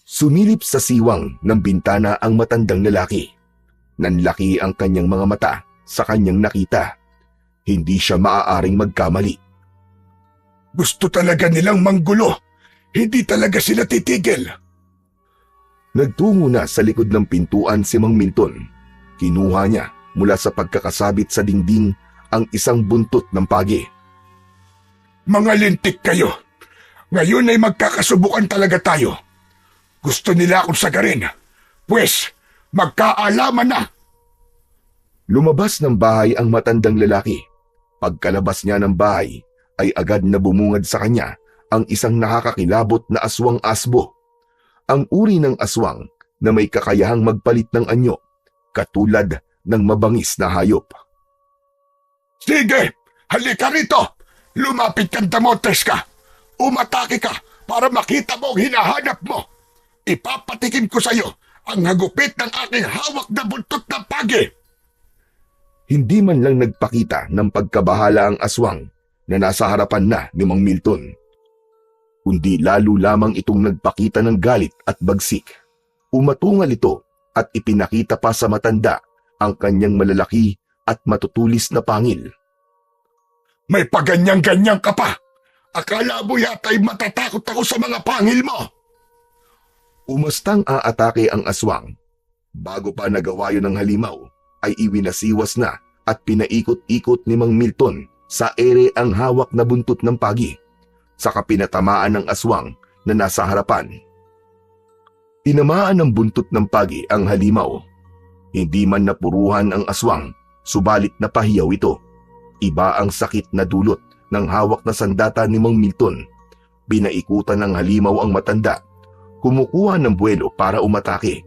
Sumilip sa siwang ng bintana ang matandang lalaki. Nanlaki ang kanyang mga mata sa kanyang nakita. Hindi siya maaaring magkamali. Gusto talaga nilang manggulo. Hindi talaga sila titigil. Nagtungo na sa likod ng pintuan si Mang Milton. Kinuha niya mula sa pagkakasabit sa dingding ang isang buntot ng pagi. Mga lintik kayo. Ngayon ay magkakasubukan talaga tayo. Gusto nila akong sagarin. Pwes, magkaalaman na. Lumabas ng bahay ang matandang lalaki. Pagkalabas niya ng bahay, ay agad na bumungad sa kanya ang isang nakakakilabot na aswang asbo. Ang uri ng aswang na may kakayahang magpalit ng anyo, katulad ng mabangis na hayop. Sige, halika rito. Lumapit kang damotes ka. Umatake ka para makita mo ang hinahanap mo. Ipapatikim ko sa iyo ang hagupit ng aking hawak na buntot na pagi. Hindi man lang nagpakita ng pagkabahala ang aswang na nasa harapan na ni Mang Milton. Kundi lalo lamang itong nagpakita ng galit at bagsik. Umatungal ito at ipinakita pa sa matanda ang kanyang malalaki at matutulis na pangil. May paganyang-ganyang ka pa. Akala mo yata'y matatakot ako sa mga pangil mo. Umastang aatake ang aswang. Bago pa nagawa yun ng halimaw, ay iwinasiwas na at pinaikot-ikot ni Mang Milton sa ere ang hawak na buntot ng pagi. Saka pinatamaan ng aswang na nasa harapan. Tinamaan ng buntot ng pagi ang halimaw. Hindi man napuruhan ang aswang, subalit napahiyaw ito. Iba ang sakit na dulot ng hawak na sandata ni Mang Milton. Binaikutan ng halimaw ang matanda. Kumukuha ng buwelo para umatake.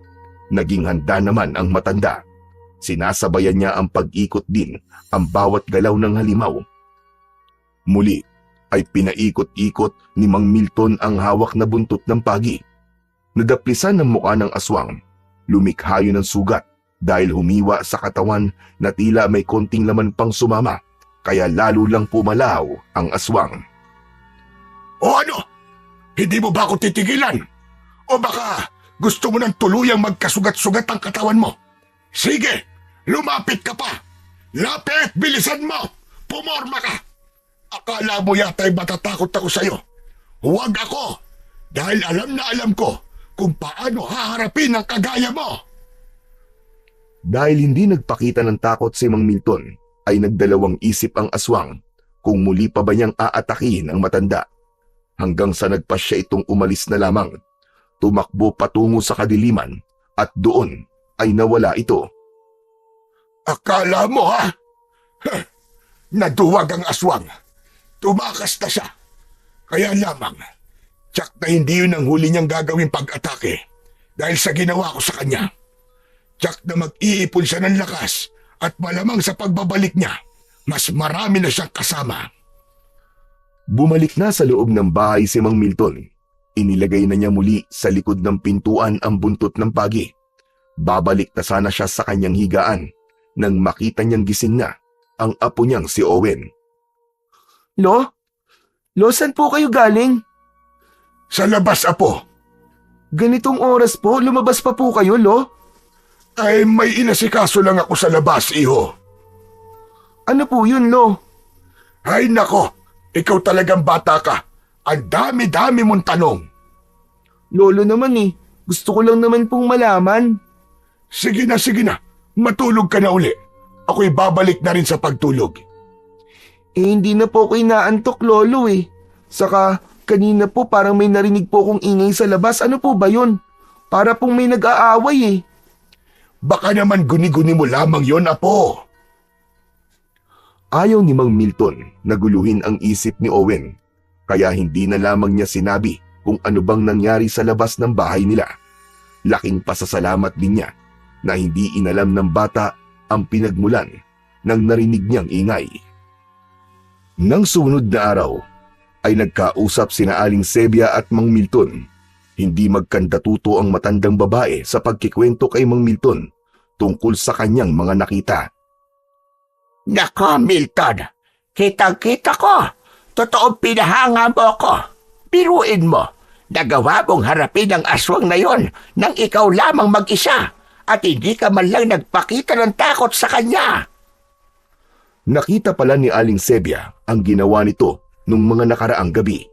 Naging handa naman ang matanda. Sinasabayan niya ang pag-ikot din ang bawat galaw ng halimaw. Muli ay pinaikot-ikot ni Mang Milton ang hawak na buntot ng pagi. Nadaplisan ng mukha ng aswang. Lumikha yun ng sugat dahil humiwa sa katawan na tila may konting laman pang sumama, kaya lalo lang pumalaw ang aswang. O ano? Hindi mo ba ako titigilan? O baka gusto mo nang tuluyang magkasugat-sugat ang katawan mo? Sige, lumapit ka pa. Lapit, bilisan mo. Pumorma ka. Akala mo yata'y matatakot ako sa'yo. Huwag ako, dahil alam na alam ko kung paano haharapin ang kagaya mo. Dahil hindi nagpakita ng takot si Mang Milton, ay nagdalawang isip ang aswang kung muli pa ba niyang aatakihin ang matanda. Hanggang sa nagpasya itong umalis na lamang. Tumakbo patungo sa kadiliman at doon ay nawala ito. Akala mo ha? Naduwag ang aswang. Tumakas na siya. Kaya lamang, tsak na hindi yun ang huli niyang gagawin pag-atake dahil sa ginawa ko sa kanya. Tsak na mag-iipon siya ng lakas at malamang sa pagbabalik niya, mas marami na siyang kasama. Bumalik na sa loob ng bahay si Mang Milton. Inilagay na niya muli sa likod ng pintuan ang buntot ng pagi. Babalik na sana siya sa kanyang higaan nang makita niyang gising na ang apo niyang si Owen. Lo? Lo, saan po kayo galing? Sa labas, apo. Ganitong oras po, lumabas pa po kayo, Lo? Ay may inasikaso lang ako sa labas, iho. Ano po yun, Lo? Ay nako, ikaw talagang bata ka. Ang dami-dami mong tanong. Lolo naman eh. Gusto ko lang naman pong malaman. Sige na, matulog ka na uli. Ako'y babalik na rin sa pagtulog. Hindi na po ako inaantok, Lolo eh. Saka, kanina po parang may narinig po akong ingay sa labas. Ano po ba yun? Para pong may nag-aaway eh. Baka naman guni-guni mo lamang yon, apo. Ayaw ni Mang Milton na guluhin ang isip ni Owen, kaya hindi na lamang niya sinabi kung ano bang nangyari sa labas ng bahay nila. Laking pasasalamat din niya na hindi inalam ng bata ang pinagmulan ng narinig niyang ingay. Nang sumunod na araw, ay nagkausap sina Aling Sebia at Mang Milton. Hindi magkandatuto ang matandang babae sa pagkikwento kay Mang Milton tungkol sa kanyang mga nakita. Nako, Milton. Kitang-kita ko. Totoong pinahanga mo ko. Biruin mo. Nagawa mong harapin ang aswang na yon nang ikaw lamang mag-isa at hindi ka man lang nagpakita ng takot sa kanya. Nakita pala ni Aling Sebia ang ginawa nito nung mga nakaraang gabi.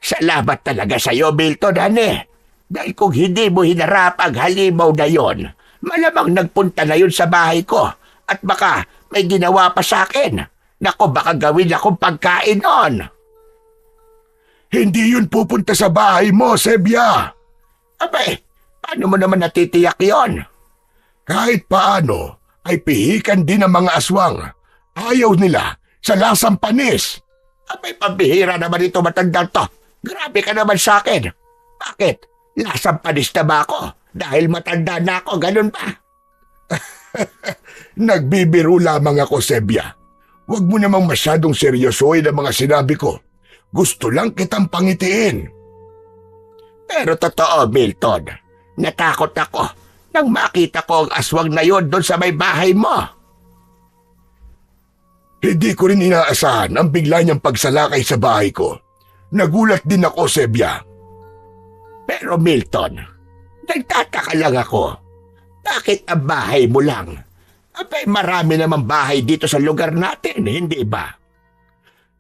Salamat talaga sa iyo, Milton, hane. Dahil kung hindi mo hinarap ang halimaw na yon, malamang nagpunta na yun sa bahay ko at baka may ginawa pa sa akin. Nako, baka gawin akong pagkain noon. Hindi yun pupunta sa bahay mo, Sebia. Abay, paano mo naman natitiyak yon? Kahit paano, ay pihikan din ng mga aswang. Ayaw nila sa lasang panis. Abay, pambihira naman ito matandang to. Grabe ka naman sa akin. Bakit? Lasang panis na ba ako? Dahil matanda na ako, ganun ba? Nagbibiro lamang ako, Sebia. Huwag mo namang masyadong seryosohin ang mga sinabi ko. Gusto lang kitang pangitiin. Pero totoo, Milton. Natakot ako nang makita ko ang aswang na yon doon sa may bahay mo. Hindi ko rin inaasahan ang bigla niyang pagsalakay sa bahay ko. Nagulat din ako, Sebia. Pero Milton, nagtataka lang ako. Bakit ang bahay mo lang? Abay, marami namang bahay dito sa lugar natin, hindi ba?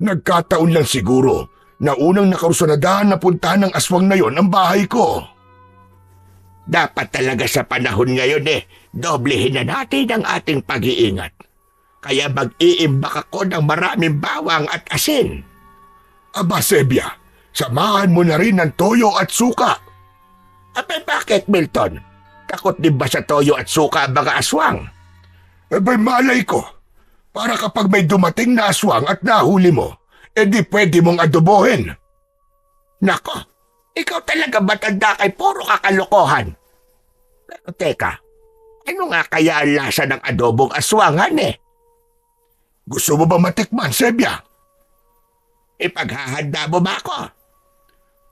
Nagkataon lang siguro na unang nakarusanadahan na puntahan ng aswang na yon ang bahay ko. Dapat talaga sa panahon ngayon doblehin na natin ang ating pag-iingat. Kaya mag-iimbak ako ng maraming bawang at asin. Aba, Sebia, samahan mo na rin ng toyo at suka. Abay, bakit, Milton? Takot din ba sa toyo at suka ang mga aswang? Abay, malay ko. Para kapag may dumating na aswang at nahuli mo, edi pwede mong adobohin. Nako, ikaw talaga matanda kay puro kakalokohan. Pero teka, ano nga kaya ang lasa ng adobong aswangan Gusto mo ba matikman, Sebia? Ipaghahanda mo ba ako?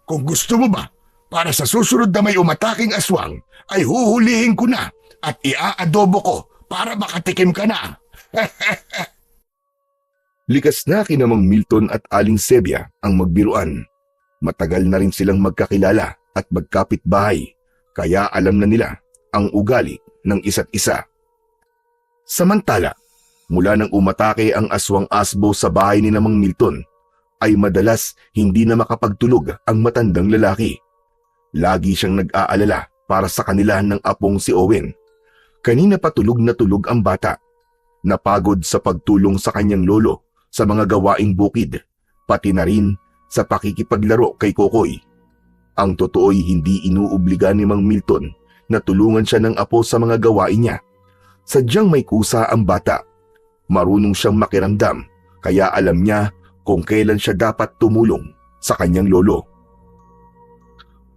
Kung gusto mo ba, para sa susunod na may umataking aswang, ay huhulihin ko na at iaadobo ko para makatikim ka na. Likas na kina Mang Milton at Aling Sebia ang magbiruan. Matagal na rin silang magkakilala at magkapitbahay, kaya alam na nila ang ugali ng isa't isa. Samantala, mula nang umatake ang aswang asbo sa bahay ni Mang Milton, ay madalas hindi na makapagtulog ang matandang lalaki. Lagi siyang nag-aalala para sa kanila ng apong si Owen. Kanina pa tulog na tulog ang bata. Napagod sa pagtulong sa kanyang lolo sa mga gawaing bukid, pati na rin sa pakikipaglaro kay Kokoy. Ang totoo'y hindi inuobliga ni Mang Milton na tulungan siya ng apo sa mga gawain niya. Sadyang may kusa ang bata. Marunong siyang makiramdam, kaya alam niya kung kailan siya dapat tumulong sa kanyang lolo.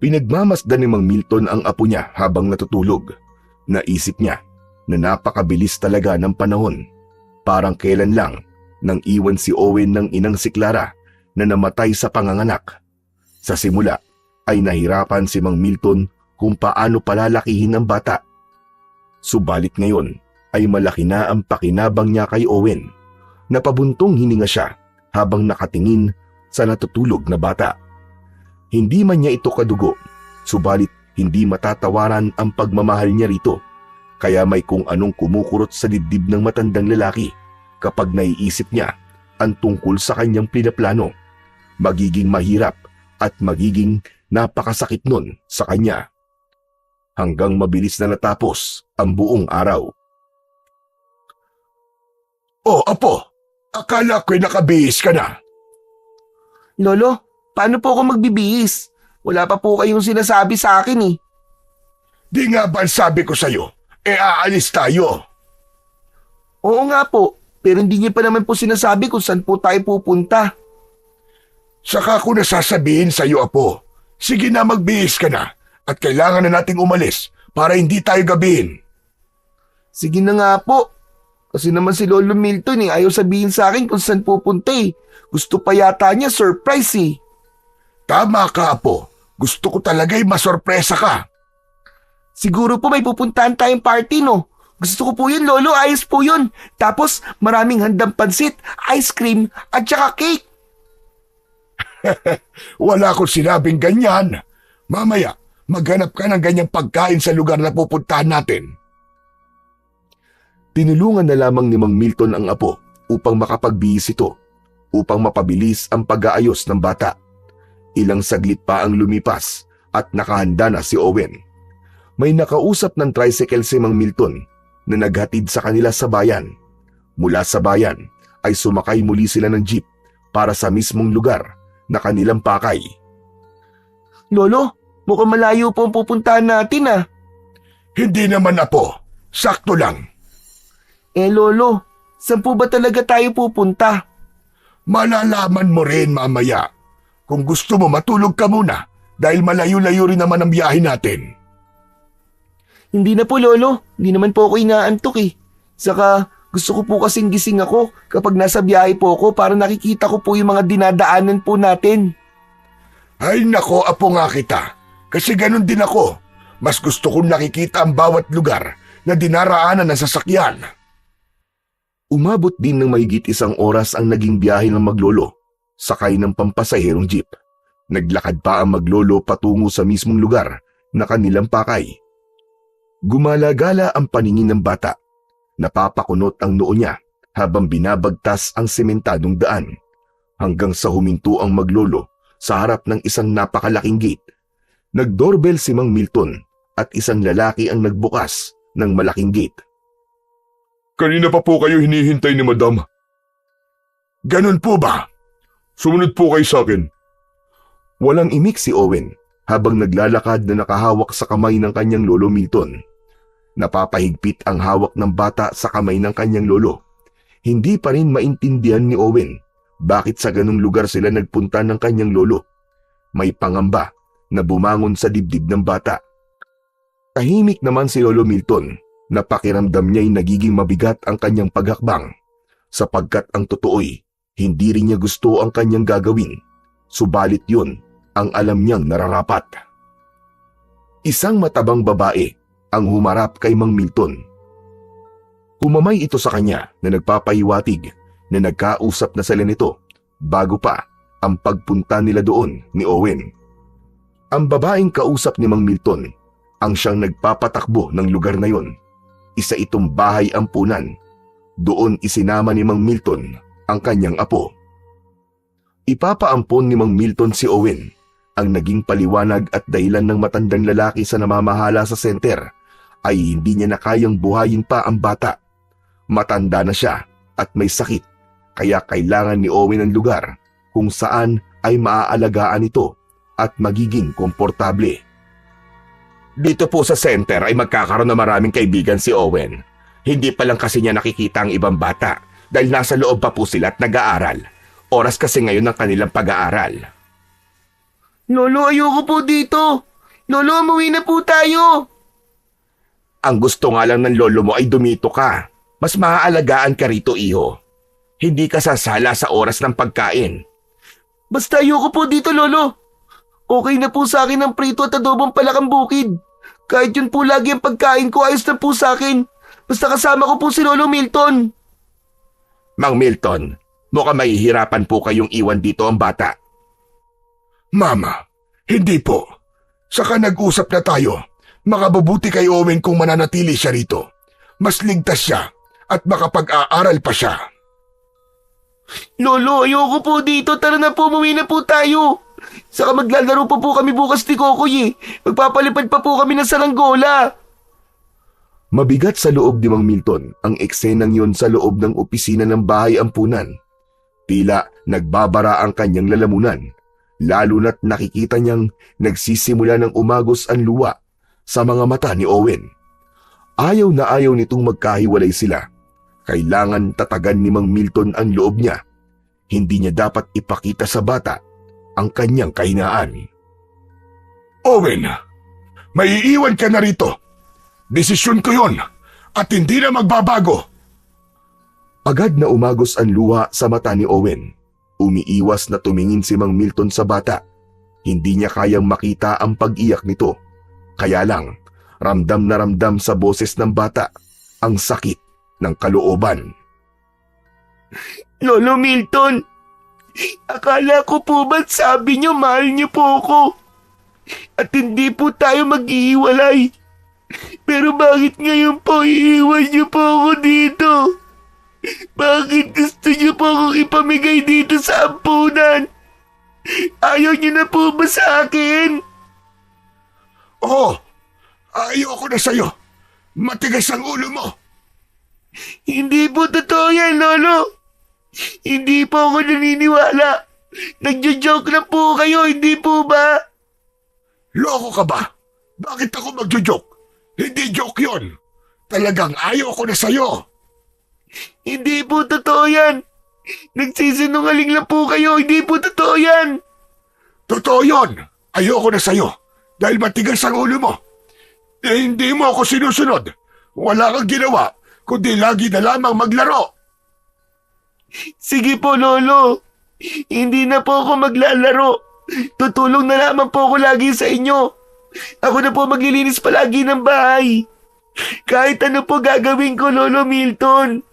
Pinagmamasdan ni Mang Milton ang apo niya habang natutulog. Naisip niya na napakabilis talaga ng panahon. Parang kailan lang nang iwan si Owen ng inang si Clara na namatay sa panganganak. Sa simula ay nahirapan si Mang Milton kung paano palalakihin ang bata. Subalit ngayon ay malaki na ang pakinabang niya kay Owen. Napabuntong hininga siya habang nakatingin sa natutulog na bata. Hindi man niya ito kadugo, subalit hindi matatawaran ang pagmamahal niya rito. Kaya may kung anong kumukurot sa dibdib ng matandang lalaki kapag naiisip niya ang tungkol sa kanyang pinaplano. Magiging mahirap at magiging napakasakit nun sa kanya. Hanggang mabilis na natapos ang buong araw. Oh, Apo, akala ko'y nakabihis ka na. Lolo, paano po ako magbibihis? Wala pa po kayong sinasabi sa akin eh. Di nga ba sabi ko sa'yo, aalis tayo. Oo nga po, pero hindi niyo pa naman po sinasabi kung saan po tayo pupunta. Saka ko nasasabihin sa'yo, Apo. Sige na, magbihis ka na at kailangan na nating umalis para hindi tayo gabihin. Sige na nga po. Kasi naman si Lolo Milton ayaw sabihin sa akin kung saan pupunta eh. Gusto pa yata niya surprise eh. Tama ka, Apo. Gusto ko talaga'y masorpresa ka. Siguro po may pupuntahan tayong party no. Gusto ko po yun Lolo, ayos po yun. Tapos maraming handang pansit, ice cream at saka cake. Wala akong sinabing ganyan. Mamaya, maghanap ka ng ganyang pagkain sa lugar na pupuntahan natin. Tinulungan na lamang ni Mang Milton ang apo upang makapagbihis ito, upang mapabilis ang pag-aayos ng bata. Ilang saglit pa ang lumipas at nakahanda na si Owen. May nakausap ng tricycle si Mang Milton na naghatid sa kanila sa bayan. Mula sa bayan ay sumakay muli sila ng jeep para sa mismong lugar na kanilang pakay. Lolo, mukhang malayo po ang pupuntahan natin ah. Hindi naman, Apo. Sakto lang. Lolo, saan po ba talaga tayo pupunta? Malalaman mo rin mamaya. Kung gusto mo, matulog ka muna dahil malayo-layo rin naman ang biyahe natin. Hindi na po Lolo, hindi naman po ako inaantok eh. Saka gusto ko po kasing gising ako kapag nasa biyahe po ako para nakikita ko po yung mga dinadaanan po natin. Ay nako, Apo nga kita. Kasi ganun din ako. Mas gusto kong nakikita ang bawat lugar na dinaraanan ng sasakyan. Umabot din ng mahigit 1 oras ang naging biyahe ng maglolo, sakay ng pampasaherong jeep. Naglakad pa ang maglolo patungo sa mismong lugar na kanilang pakay. Gumalagala ang paningin ng bata. Napapakunot ang noo niya habang binabagtas ang sementadong daan. Hanggang sa huminto ang maglolo sa harap ng isang napakalaking gate. Nag-doorbell si Mang Milton at isang lalaki ang nagbukas ng malaking gate. Kanina pa po kayo hinihintay ni Madam. Ganun po ba? Sumunod po kayo sa akin. Walang imik si Owen habang naglalakad na nakahawak sa kamay ng kanyang lolo Milton. Napapahigpit ang hawak ng bata sa kamay ng kanyang lolo. Hindi pa rin maintindihan ni Owen bakit sa ganung lugar sila nagpunta ng kanyang lolo. May pangamba na bumangon sa dibdib ng bata. Tahimik naman si Lolo Milton na pakiramdam niya'y nagiging mabigat ang kanyang paghakbang sapagkat ang totoo'y hindi rin niya gusto ang kanyang gagawin, subalit yun ang alam niyang nararapat. Isang matabang babae ang humarap kay Mang Milton. Humamay ito sa kanya na nagpapahiwatig na nagkausap na sila nito bago pa ang pagpunta nila doon ni Owen. Ang babaeng kausap ni Mang Milton ang siyang nagpapatakbo ng lugar na yon. Isa itong bahay ampunan. Doon isinama ni Mang Milton ang kanyang apo. Ipapaampon ni Mang Milton si Owen, ang naging paliwanag at dahilan ng matandang lalaki sa namamahala sa center ay hindi niya na kayang buhayin pa ang bata. Matanda na siya at may sakit, kaya kailangan ni Owen ng lugar kung saan ay maaalagaan ito at magiging komportable. Dito po sa center ay magkakaroon ng maraming kaibigan si Owen. Hindi pa lang kasi niya nakikita ang ibang bata dahil nasa loob pa po sila at nag-aaral. Oras kasi ngayon ng kanilang pag-aaral. Lolo, ayoko po dito. Lolo, umuwi na po tayo. Ang gusto nga lang ng lolo mo ay dumito ka. Mas maaalagaan ka rito, iho. Hindi ka sasala sa oras ng pagkain. Basta ayoko po dito, Lolo. Okay na po sa akin ang prito at adobong palakang bukid. Kahit yun po lagi ang pagkain ko, ayos na po sa akin. Basta kasama ko po si Lolo Milton. Mang Milton, mukhang mahihirapan po kayong iwan dito ang bata. Mama, Hindi po. Saka nag-usap na tayo. Makabubuti kay Owen kung mananatili siya rito. Mas ligtas siya at makapag-aaral pa siya. Lolo, ayoko po dito. Tara na po, umuwi na po tayo. Saka maglalaro pa po kami bukas ni Kokoy eh. Magpapalipad pa po kami ng saranggola. Mabigat sa loob ni Mang Milton ang eksenang yon sa loob ng opisina ng bahay ampunan. Tila nagbabara ang kanyang lalamunan, lalo na't nakikita niyang nagsisimula ng umagos ang luwa sa mga mata ni Owen. Ayaw na ayaw nitong magkahiwalay sila. Kailangan tatagan ni Mang Milton ang loob niya. Hindi niya dapat ipakita sa bata ang kanyang kahinaan. Owen, may iiwan ka na rito. Desisyon ko yon at hindi na magbabago. Agad na umagos ang luha sa mata ni Owen. Umiiwas na tumingin si Mang Milton sa bata. Hindi niya kayang makita ang pag-iyak nito. Kaya lang, ramdam na ramdam sa boses ng bata ang sakit ng kalooban. Lolo Milton, akala ko po ba't sabi niyo mahal niyo po ako? At hindi po tayo maghihiwalay. Pero bakit ngayon po iiwan niyo po ako dito? Bakit gusto niyo po akong ipamigay dito sa ampunan? Ayaw niyo na po ba sa akin? Oo, ayoko na sa'yo. Matigas ang ulo mo. Hindi po totoo yan, Lolo. Hindi po ako naniniwala. Nagjo-joke lang po kayo, hindi po ba? Loko ka ba? Bakit ako magjo-joke? Hindi joke yon. Talagang ayaw ko na sa'yo. Hindi po totoo yan. Nagsisinungaling lang po kayo, hindi po totoo yan. Totoo yon. Ayoko na sa'yo. Dahil matigas ang ulo mo. Hindi mo ako sinusunod. Wala kang ginawa, kundi lagi na lamang maglaro. Sige po, Lolo. Hindi na po ako maglalaro. Tutulong na lamang po ako lagi sa inyo. Ako na po maglilinis palagi ng bahay. Kahit ano po gagawin ko, Lolo Milton.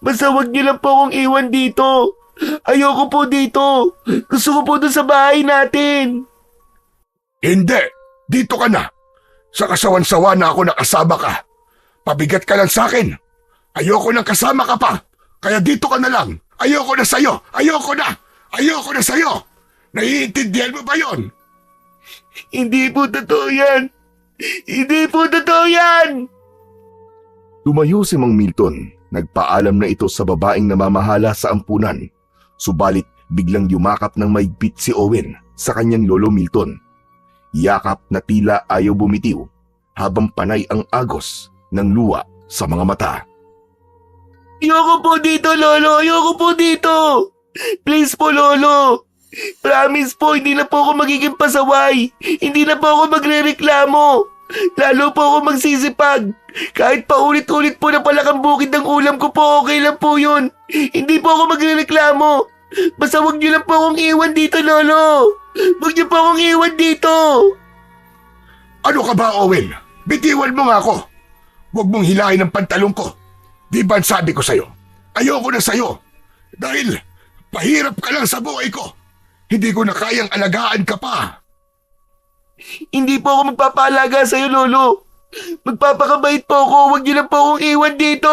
Basta wag niyo lang po akong iwan dito. Ayoko po dito. Gusto ko po doon sa bahay natin. Hindi. Dito ka na. Sa kasawan-sawa na ako nakasama ka. Pabigat ka lang sa akin. Ayoko nang kasama ka pa. Kaya dito ka na lang. Ayoko na sa'yo. Ayoko na. Ayoko na sa'yo. Naiintindihan mo ba yon? Hindi po totoo yan. Hindi po totoo yan. Tumayo si Mang Milton. Nagpaalam na ito sa babaeng namamahala sa ampunan. Subalit biglang yumakap ng maigpit si Owen sa kanyang lolo Milton. Yakap na tila ayaw bumitiw habang panay ang agos ng luha sa mga mata. Ayoko po dito, Lolo. Ayoko po dito. Please po, Lolo. Promise po, hindi na po ako magiging pasaway. Hindi na po ako magrereklamo. Lalo po ako magsisipag. Kahit paulit-ulit po na palakang bukid ng ulam ko po, okay lang po yun. Hindi po ako magrereklamo. Basta wag niyo lang po akong iwan dito, Lolo. Wag niyo po akong iwan dito. Ano ka ba, Owen? Bitiwan mo nga ako. Huwag mong hilahin ang pantalong ko. Di ba sabi ko sa'yo? Ayoko na sa'yo. Dahil pahirap ka lang sa buhay ko. Hindi ko na kayang alagaan ka pa. Hindi po ako magpapaalaga sa'yo, Lolo. Magpapakabait po ako. Huwag niyo lang po akong iwan dito.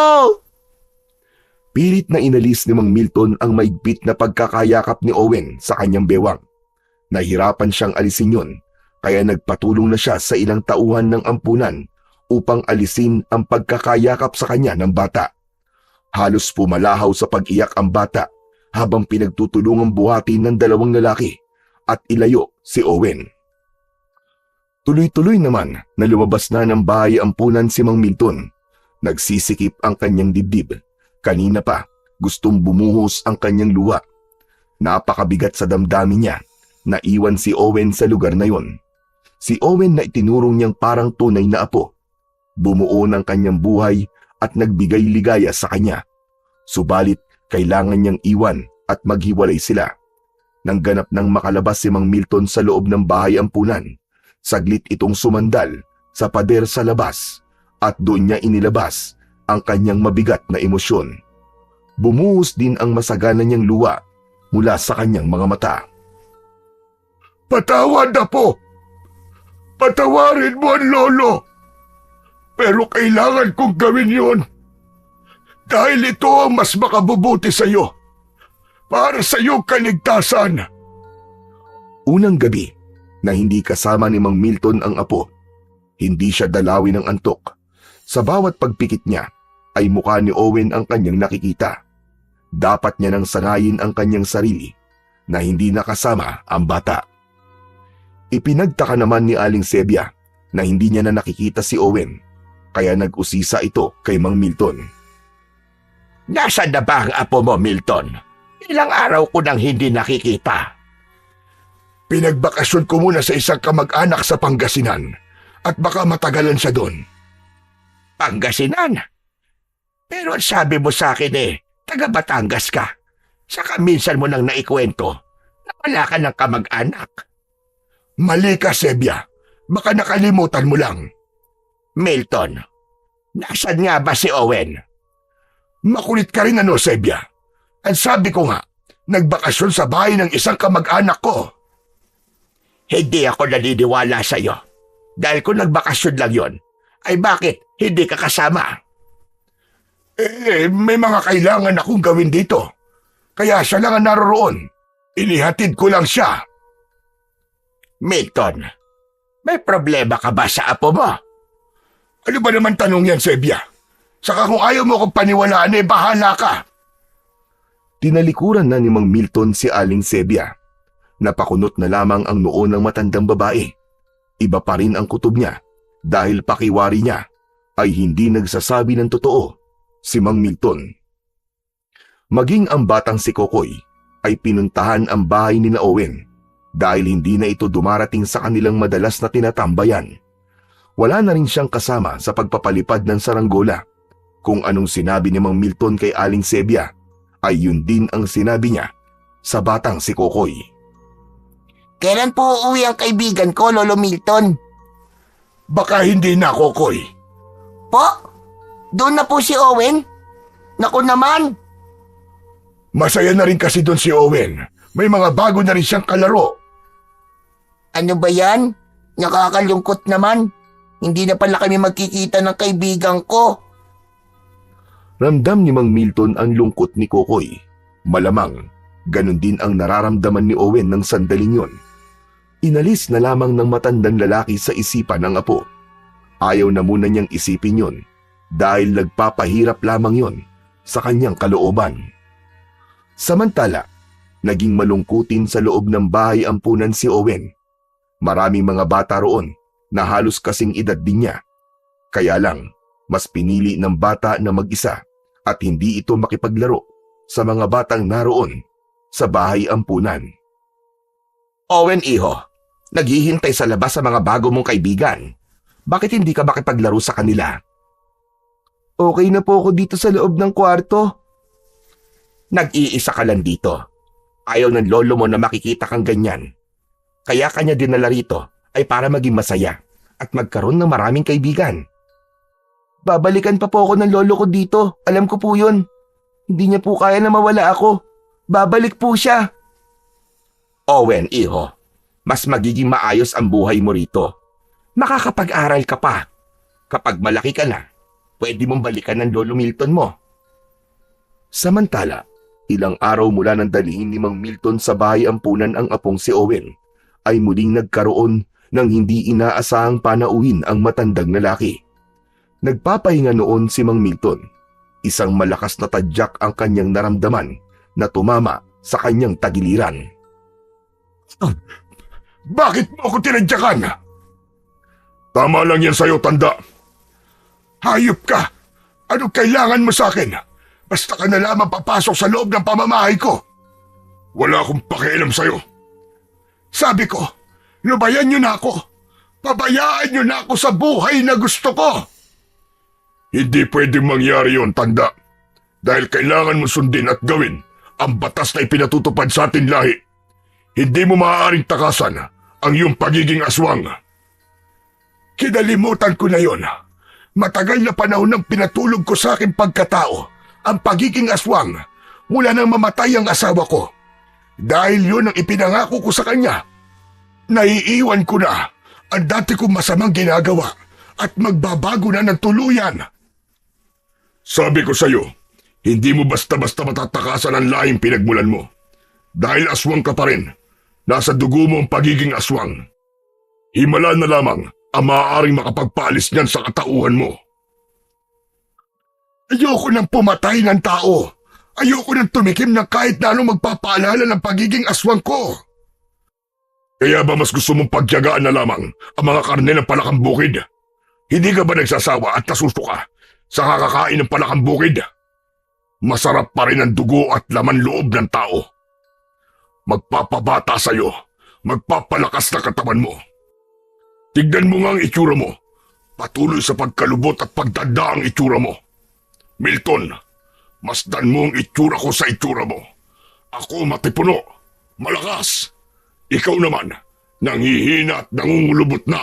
Pilit na inalis ni Mang Milton ang maigpit na pagkakayakap ni Owen sa kanyang bewang. Nahirapan siyang alisin yun, kaya nagpatulong na siya sa ilang tauhan ng ampunan upang alisin ang pagkakayakap sa kanya ng bata. Halos pumalahaw sa pag-iyak ang bata habang pinagtutulungang buhatin ng dalawang lalaki at ilayo si Owen. Tuloy-tuloy naman na lumabas na ng bahay ampunan si Mang Milton. Nagsisikip ang kanyang dibdib. Kanina pa, gustong bumuhos ang kanyang luha. Napakabigat sa damdamin niya. Naiwan si Owen sa lugar na yon. Si Owen na itinurong niyang parang tunay na apo. Bumuo ng kanyang buhay at nagbigay ligaya sa kanya. Subalit, kailangan niyang iwan at maghiwalay sila. Nang ganap nang makalabas si Mang Milton sa loob ng bahay ampunan, saglit itong sumandal sa pader sa labas at doon niya inilabas ang kanyang mabigat na emosyon. Bumuhos din ang masagana niyang luha mula sa kanyang mga mata. Patawad, Apo. Patawarin mo ang lolo. Pero kailangan kong gawin yun. Dahil ito ang mas makabubuti sa iyo. Para sa iyong kaligtasan. Unang gabi na hindi kasama ni Mang Milton ang apo, hindi siya dalawin ng antok. Sa bawat pagpikit niya ay mukha ni Owen ang kanyang nakikita. Dapat niya nang sangayin ang kanyang sarili na hindi nakasama ang bata. Ipinagtaka naman ni Aling Sebia na hindi niya na nakikita si Owen, kaya nag-usisa ito kay Mang Milton. Nasaan na ba ang apo mo, Milton? Ilang araw ko nang hindi nakikita. Pinagbakasyon ko muna sa isang kamag-anak sa Pangasinan at baka matagalan siya doon. Pangasinan? Pero sabi mo sa akin taga Batangas ka. Saka minsan mo nang naikwento na wala ka ng kamag-anak. Mali ka, Sebia. Baka nakalimutan mo lang. Milton, nasaan nga ba si Owen? Makulit ka rin Sebia. Ang sabi ko nga, nagbakasyon sa bahay ng isang kamag-anak ko. Hindi ako naniniwala sa iyo. Dahil kung nagbakasyon lang yon, ay bakit hindi ka kasama? May mga kailangan akong gawin dito. Kaya siya lang ang naroroon. Inihatid ko lang siya. Milton, may problema ka ba sa apo mo? Ano ba naman tanong yan, Sebia? Saka kung ayaw mo kong paniwalaan, bahala ka. Tinalikuran na ni Mang Milton si Aling Sebia. Napakunot na lamang ang noo ng matandang babae. Iba pa rin ang kutob niya dahil pakiwari niya ay hindi nagsasabi ng totoo si Mang Milton. Maging ang batang si Kokoy ay pinuntahan ang bahay ni na Owen dahil hindi na ito dumarating sa kanilang madalas na tinatambayan. Wala na rin siyang kasama sa pagpapalipad ng saranggola. Kung anong sinabi ni Mang Milton kay Aling Sebia ay yun din ang sinabi niya sa batang si Kokoy. Kailan po uuwi ang kaibigan ko, Lolo Milton? Baka hindi na, Kokoy. Po? Doon na po si Owen? Naku naman! Masaya na rin kasi doon si Owen. May mga bago na rin siyang kalaro. Ano ba yan? Nakakalungkot naman. Hindi na pala kami magkikita ng kaibigan ko. Ramdam ni Mang Milton ang lungkot ni Kokoy. Malamang, ganun din ang nararamdaman ni Owen ng sandaling yon. Inalis na lamang ng matandang lalaki sa isipan ng apo. Ayaw na muna niyang isipin yon dahil nagpapahirap lamang yon sa kanyang kalooban. Samantala, naging malungkutin sa loob ng bahay ampunan si Owen. Maraming mga bata roon na halos kasing edad din niya. Kaya lang, mas pinili ng bata na mag-isa at hindi ito makipaglaro sa mga batang naroon sa bahay ampunan. Owen, iho, naghihintay sa labas sa mga bago mong kaibigan. Bakit hindi ka makipaglaro sa kanila? Okay na po ako dito sa loob ng kwarto. Nag-iisa ka lang dito. Ayaw ng lolo mo na makikita kang ganyan. Kaya kanya dinala rito ay para maging masaya at magkaroon ng maraming kaibigan. Babalikan pa po ako ng lolo ko dito. Alam ko po yun. Hindi niya po kaya na mawala ako. Babalik po siya. Owen, iho, mas magiging maayos ang buhay mo rito. Makakapag-aral ka pa. Kapag malaki ka na, pwede mong balikan ng lolo Milton mo. Samantala, ilang araw mula nang dalhin ni Mang Milton sa bahay ampunan ang apong si Owen, ay muling nagkaroon ng hindi inaasahang panauhin ang matandang lalaki. Nagpapahinga noon si Mang Milton. Isang malakas na tadyak ang kanyang naramdaman na tumama sa kanyang tagiliran. Bakit mo ako tinadyakan? Tama lang yan sa'yo, tanda. Hayop ka! Anong kailangan mo sa akin? Basta ka na lamang papasok sa loob ng pamamahay ko. Wala akong pakialam sa'yo. Sabi ko, lubayan niyo na ako. Pabayaan niyo na ako sa buhay na gusto ko. Hindi pwedeng mangyari yon, tanda. Dahil kailangan mo sundin at gawin ang batas na ipinatutupad sa ating lahi. Hindi mo maaaring takasan ang iyong pagiging aswang. Kinalimutan ko na yon. Matagal na panahon nang pinatulog ko sa aking pagkatao ang pagiging aswang mula nang mamatay ang asawa ko. Dahil yun ang ipinangako ko sa kanya. Naiiwan ko na ang dati kong masamang ginagawa at magbabago na ng tuluyan. Sabi ko sa'yo, hindi mo basta-basta matatakasan ang lahing pinagmulan mo. Dahil aswang ka pa rin, nasa dugo mo ang pagiging aswang. Himala na lamang ang maaaring makapagpaalis niyan sa katauhan mo. Ayoko nang pumatay ng tao. Ayoko nang tumikim ng kahit na anong magpapaalala ng pagiging aswang ko. Kaya ba mas gusto mong pagyagaan na lamang ang mga karne ng palakang bukid? Hindi ka ba nagsasawa at nasusuka sa kakakain ng palakang bukid? Masarap pa rin ang dugo at laman loob ng tao. Magpapabata sa'yo, magpapalakas na katawan mo. Tignan mo nga ang itsura mo. Patuloy sa pagkalubot at pagdanda ang itsura mo. Milton, masdan mo ang itsura ko sa itsura mo. Ako matipuno, malakas. Ikaw naman, nanghihina at nangungulubot na.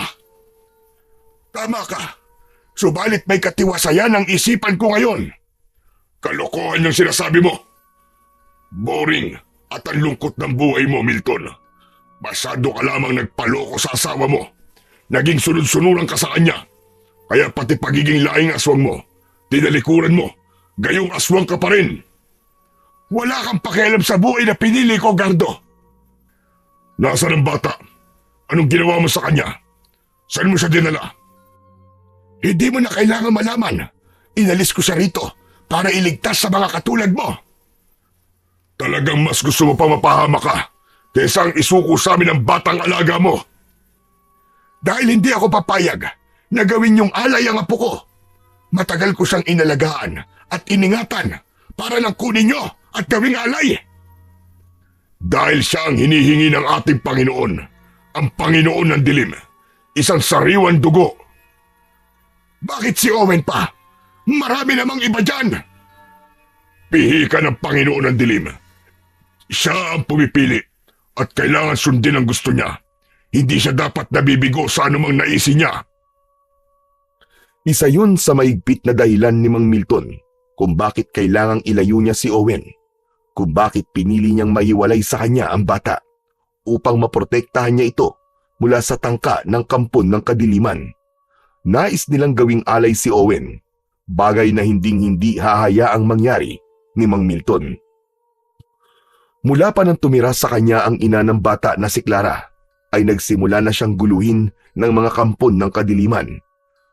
Tama ka. Subalit may katiwasayan ang isipan ko ngayon. Kalokohan yung sinasabi mo. Boring at ang lungkot ng buhay mo, Milton. Masyado ka lamang nagpaloko sa asawa mo. Naging sunod-sunuran ka sa kanya. Kaya pati pagiging laing aswang mo, tinalikuran mo, gayong aswang ka pa rin. Wala kang pakialam sa buhay na pinili ko, Gardo. Nasaan ang bata? Anong ginawa mo sa kanya? Saan mo siya dinala? Hindi mo na kailangan malaman. Inalis ko siya rito para iligtas sa mga katulad mo. Talagang mas gusto mo pa mapahama ka kaysa ang isuko sa amin ang batang alaga mo. Dahil hindi ako papayag na gawin yung alay ang apo ko. Matagal ko siyang inalagaan at iningatan para lang kunin niyo at gawing alay. Dahil siya ang hinihingi ng ating Panginoon, ang Panginoon ng dilim, isang sariwan dugo. Bakit si Owen pa? Marami namang iba dyan. Pihi ka ng Panginoon ng dilim. Siya ang pumipili at kailangan sundin ang gusto niya. Hindi siya dapat nabibigo sa anumang naisin niya. Isa yun sa maigpit na dahilan ni Mang Milton kung bakit kailangang ilayo niya si Owen, kung bakit pinili niyang mahiwalay sa kanya ang bata upang maprotektahan niya ito mula sa tangka ng kampon ng kadiliman. Nais nilang gawing alay si Owen, bagay na hinding-hindi hahayaang mangyari ni Mang Milton. Mula pa nang tumira sa kanya ang ina ng bata na si Clara, ay nagsimula na siyang guluhin ng mga kampon ng kadiliman.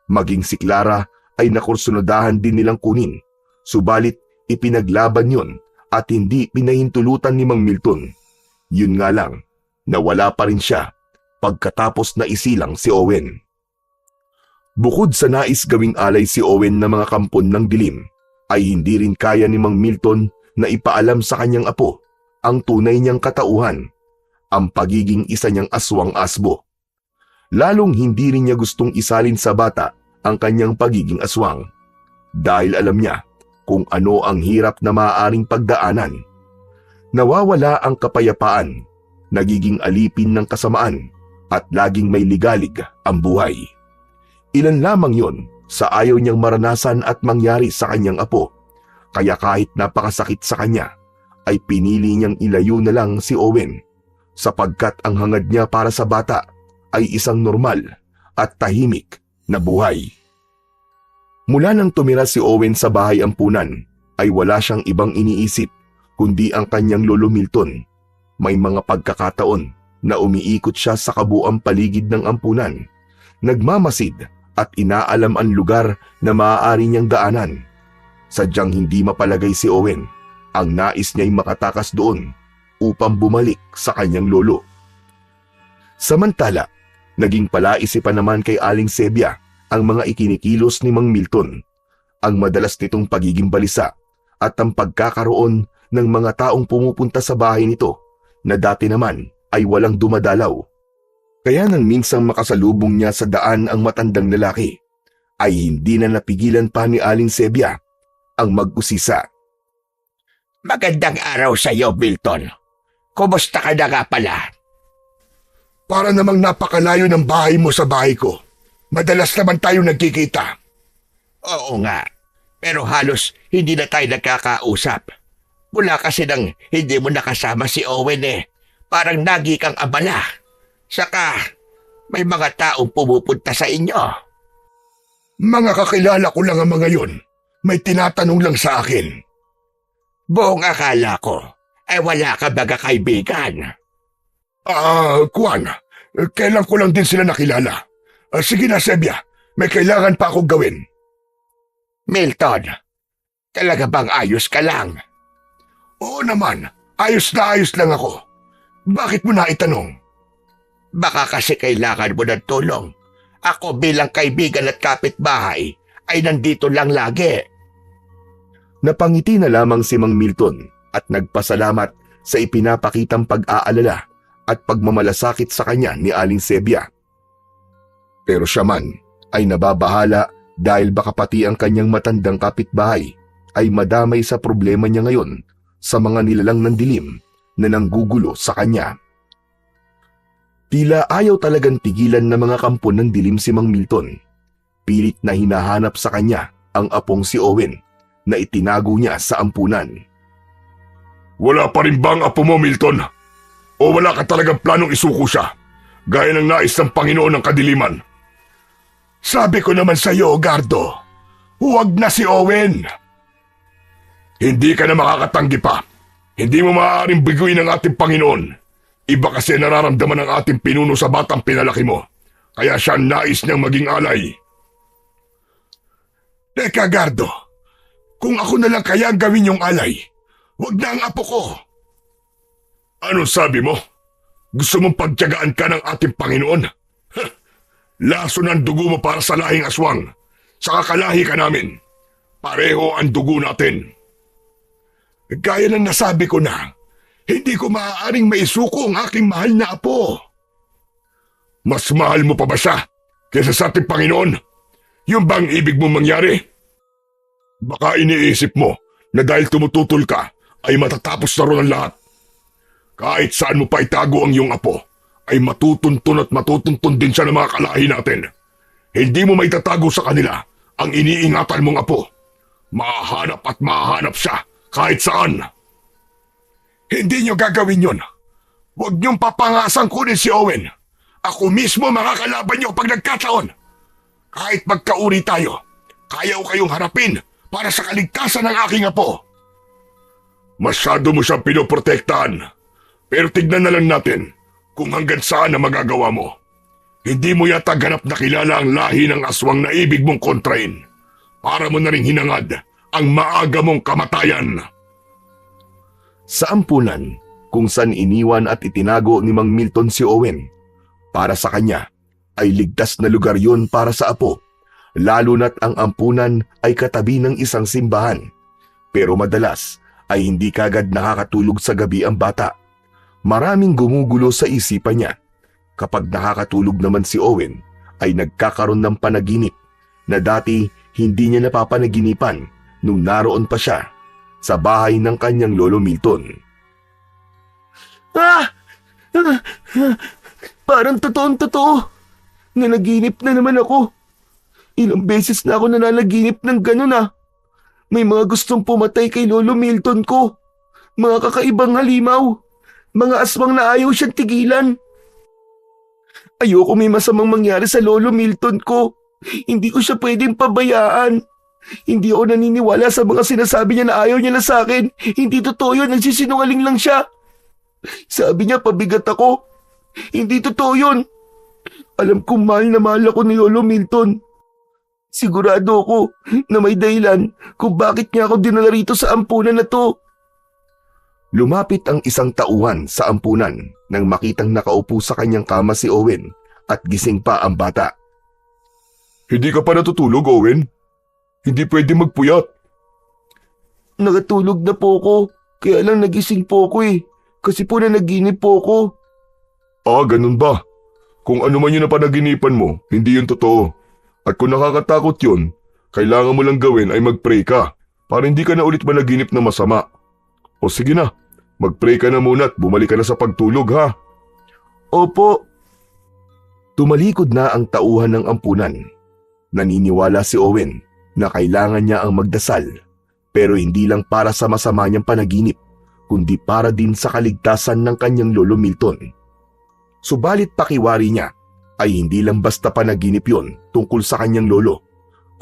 Maging si Clara ay nakursunodahan din nilang kunin, subalit ipinaglaban yon at hindi pinahintulutan ni Mang Milton. Yun nga lang, nawala pa rin siya pagkatapos na isilang si Owen. Bukod sa nais gawing alay si Owen ng mga kampon ng dilim, ay hindi rin kaya ni Mang Milton na ipaalam sa kanyang apo ang tunay niyang katauhan, ang pagiging isa niyang aswang-asbo. Lalong hindi rin niya gustong isalin sa bata ang kanyang pagiging aswang, dahil alam niya kung ano ang hirap na maaaring pagdaanan. Nawawala ang kapayapaan, nagiging alipin ng kasamaan, at laging may ligalig ang buhay. Ilan lamang yon sa ayaw niyang maranasan at mangyari sa kanyang apo, kaya kahit napakasakit sa kanya, ay pinili niyang ilayo na lang si Owen, sapagkat ang hangad niya para sa bata ay isang normal at tahimik na buhay. Mula nang tumira si Owen sa bahay ampunan, ay wala siyang ibang iniisip kundi ang kanyang lolo Milton. May mga pagkakataon na umiikot siya sa kabuang paligid ng ampunan, nagmamasid at inaalam ang lugar na maaari niyang daanan. Sadyang hindi mapalagay si Owen, ang nais niya'y makatakas doon upang bumalik sa kanyang lolo. Samantala, naging palaisipan naman kay Aling Sebia ang mga ikinikilos ni Mang Milton, ang madalas nitong pagiging balisa at ang pagkakaroon ng mga taong pumupunta sa bahay nito na dati naman ay walang dumadalaw. Kaya nang minsang makasalubong niya sa daan ang matandang lalaki, ay hindi na napigilan pa ni Aling Sebia ang mag-usisa. Magandang araw sa iyo, Milton. Kumusta ka na nga pala? Para namang napakalayo ng bahay mo sa bahay ko. Madalas naman tayo nagkikita. Oo nga, pero halos hindi na tayo nagkakausap. Mula kasi nang hindi mo nakasama si Owen Parang nagi kang abala. Saka, may mga taong pumupunta sa inyo. Mga kakilala ko lang ang mga yon. May tinatanong lang sa akin. Buong akala ko, ay wala ka baga kaibigan. Kwan, kailan ko lang din sila nakilala. Sige na, Sebia. May kailangan pa akong gawin. Milton, talaga bang ayos ka lang? Oo naman, ayos na ayos lang ako. Bakit mo na itanong? Baka kasi kailangan mo ng tulong. Ako bilang kaibigan at kapitbahay ay nandito lang lagi. Napangiti na lamang si Mang Milton at nagpasalamat sa ipinapakitang pag-aalala at pagmamalasakit sa kanya ni Aling Sebia. Pero siya man ay nababahala dahil baka pati ang kanyang matandang kapitbahay ay madamay sa problema niya ngayon sa mga nilalang ng dilim na nanggugulo sa kanya. Tila ayaw talagang tigilan ng mga kampo ng dilim si Mang Milton. Pilit na hinahanap sa kanya ang apong si Owen na itinago niya sa ampunan. Wala pa rin ba ang apo mo, Milton? O wala ka talagang planong isuko siya, gaya ng nais ng Panginoon ng Kadiliman? Sabi ko naman sa iyo, Gardo, huwag na si Owen. Hindi ka na makakatanggi pa. Hindi mo maaaring biguin ang ating Panginoon. Iba kasi nararamdaman ng ating pinuno sa batang pinalaki mo. Kaya siya nais niyang maging alay. Teka, Gardo. Kung ako na lang kaya gawin yung alay, huwag na ang apo ko. Anong sabi mo? Gusto mong pagtiyagaan ka ng ating Panginoon? Laso ng dugo mo para sa lahing aswang. Sa kakalahi ka namin. Pareho ang dugo natin. Gaya ng nasabi ko na, hindi ko maaaring maisuko ang aking mahal na apo. Mas mahal mo pa ba siya kaysa sa ating Panginoon? Yung bang ibig mong mangyari? Baka iniisip mo na dahil tumututol ka ay matatapos na ron ang lahat. Kahit saan mo pa itago ang iyong apo, ay matutuntun at matutuntun din siya ng mga kalahi natin. Hindi mo maitatago sa kanila ang iniingatan mong apo. Mahanap at mahanap siya kahit saan. Hindi niyo gagawin yon. Huwag niyong papangasang kunin si Owen. Ako mismo makakalaban niyo pag nagkataon. Kahit magkauri tayo, kaya ko kayong harapin para sa kaligtasan ng aking apo. Masyado mo siyang pinoprotektahan. Pero tignan na lang natin kung hanggang saan na magagawa mo. Hindi mo yata ganap na kilala ang lahi ng aswang na ibig mong kontrain. Para mo na rin hinangad ang maaga mong kamatayan. Sa ampunan, kung saan iniwan at itinago ni Mang Milton si Owen, para sa kanya ay ligtas na lugar yon para sa apo, lalo na't ang ampunan ay katabi ng isang simbahan. Pero madalas ay hindi kagad nakakatulog sa gabi ang bata. Maraming gumugulo sa isipan niya. Kapag nakakatulog naman si Owen, ay nagkakaroon ng panaginip na dati hindi niya napapanaginipan nung naroon pa siya sa bahay ng kanyang lolo Milton. Parang totoong-totoo. Nanaginip na naman ako. Ilang beses na ako nananaginip ng ganun ah. May mga gustong pumatay kay Lolo Milton ko. Mga kakaibang halimaw. Mga aswang na ayaw siyang tigilan. Ayoko may masamang mangyari sa Lolo Milton ko. Hindi ko siya pwedeng pabayaan. Hindi ako naniniwala sa mga sinasabi niya na ayaw niya na sa akin. Hindi totoo yun, nagsisinungaling lang siya. Sabi niya pabigat ako. Hindi totoo yun. Alam kong mahal na mahal ako ni Lolo Milton. Sigurado ako na may dahilan kung bakit niya ako dinala rito sa ampunan na to. Lumapit ang isang tauhan sa ampunan nang makitang nakaupo sa kanyang kama si Owen at gising pa ang bata. Hindi ka pa natutulog, Owen? Hindi pwede magpuyat. Nakatulog na po ako, kaya lang nagising po ako eh. Kasi po nanaginip po ako. Ganun ba? Kung ano man yun na panaginipan mo, hindi yun totoo. At kung nakakatakot yun, kailangan mo lang gawin ay mag-pray ka para hindi ka na ulit managinip na masama. O sige na, mag-pray ka na muna at bumalik ka na sa pagtulog ha. Opo. Tumalikod na ang tauhan ng ampunan. Naniniwala si Owen na kailangan niya ang magdasal, pero hindi lang para sa masama niyang panaginip, kundi para din sa kaligtasan ng kanyang lolo Milton. Subalit pakiwari niya ay hindi lang basta panaginip yon tungkol sa kanyang lolo,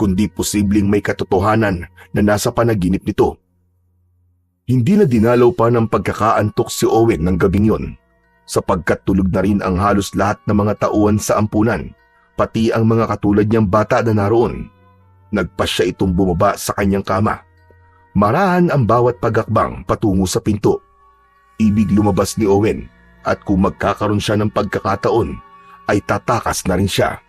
kundi posibleng may katotohanan na nasa panaginip nito. Hindi na dinalaw pa ng pagkakaantok si Owen ng gabing yon, sapagkat tulog na rin ang halos lahat ng mga tauhan sa ampunan, pati ang mga katulad niyang bata na naroon. Nagpas siya itong bumaba sa kanyang kama. Marahan ang bawat pagakbang patungo sa pinto. Ibig lumabas ni Owen, at kung magkakaroon siya ng pagkakataon, ay tatakas na rin siya.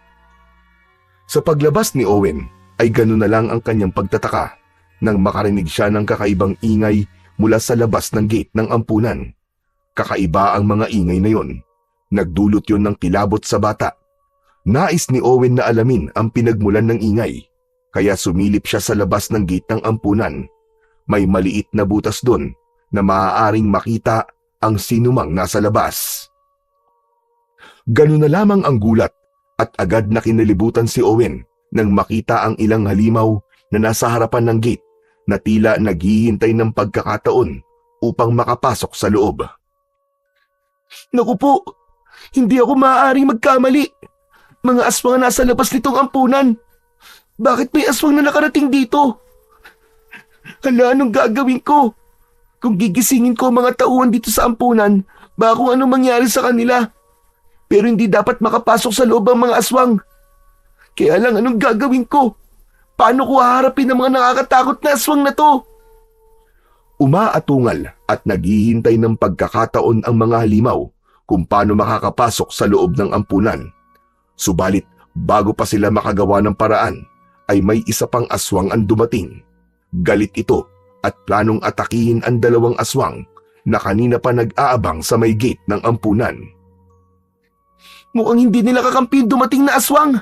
Sa paglabas ni Owen ay ganoon na lang ang kanyang pagtataka nang makarinig siya ng kakaibang ingay mula sa labas ng gate ng ampunan. Kakaiba ang mga ingay na yon. Nagdulot yon ng kilabot sa bata. Nais ni Owen na alamin ang pinagmulan ng ingay, kaya sumilip siya sa labas ng gate ng ampunan. May maliit na butas doon na maaaring makita ang sinumang nasa labas. Ganun na lamang ang gulat at agad na kinalibutan si Owen nang makita ang ilang halimaw na nasa harapan ng gate na tila naghihintay ng pagkakataon upang makapasok sa loob. Naku po, hindi ako maaaring magkamali. Mga aswang na nasa labas nitong ampunan. Bakit may aswang na nakarating dito? Hala, anong gagawin ko? Kung gigisingin ko ang mga tauhan dito sa ampunan, baka kung anong mangyari sa kanila. Pero hindi dapat makapasok sa loob ang mga aswang. Kaya lang, anong gagawin ko? Paano ko haharapin ang mga nakakatakot na aswang na to? Umaatungal at naghihintay ng pagkakataon ang mga halimaw kung paano makakapasok sa loob ng ampunan. Subalit bago pa sila makagawa ng paraan ay may isa pang aswang ang dumating. Galit ito at planong atakihin ang dalawang aswang na kanina pa nag-aabang sa may gate ng ampunan. Mukhang hindi nila kakampi yung dumating na aswang.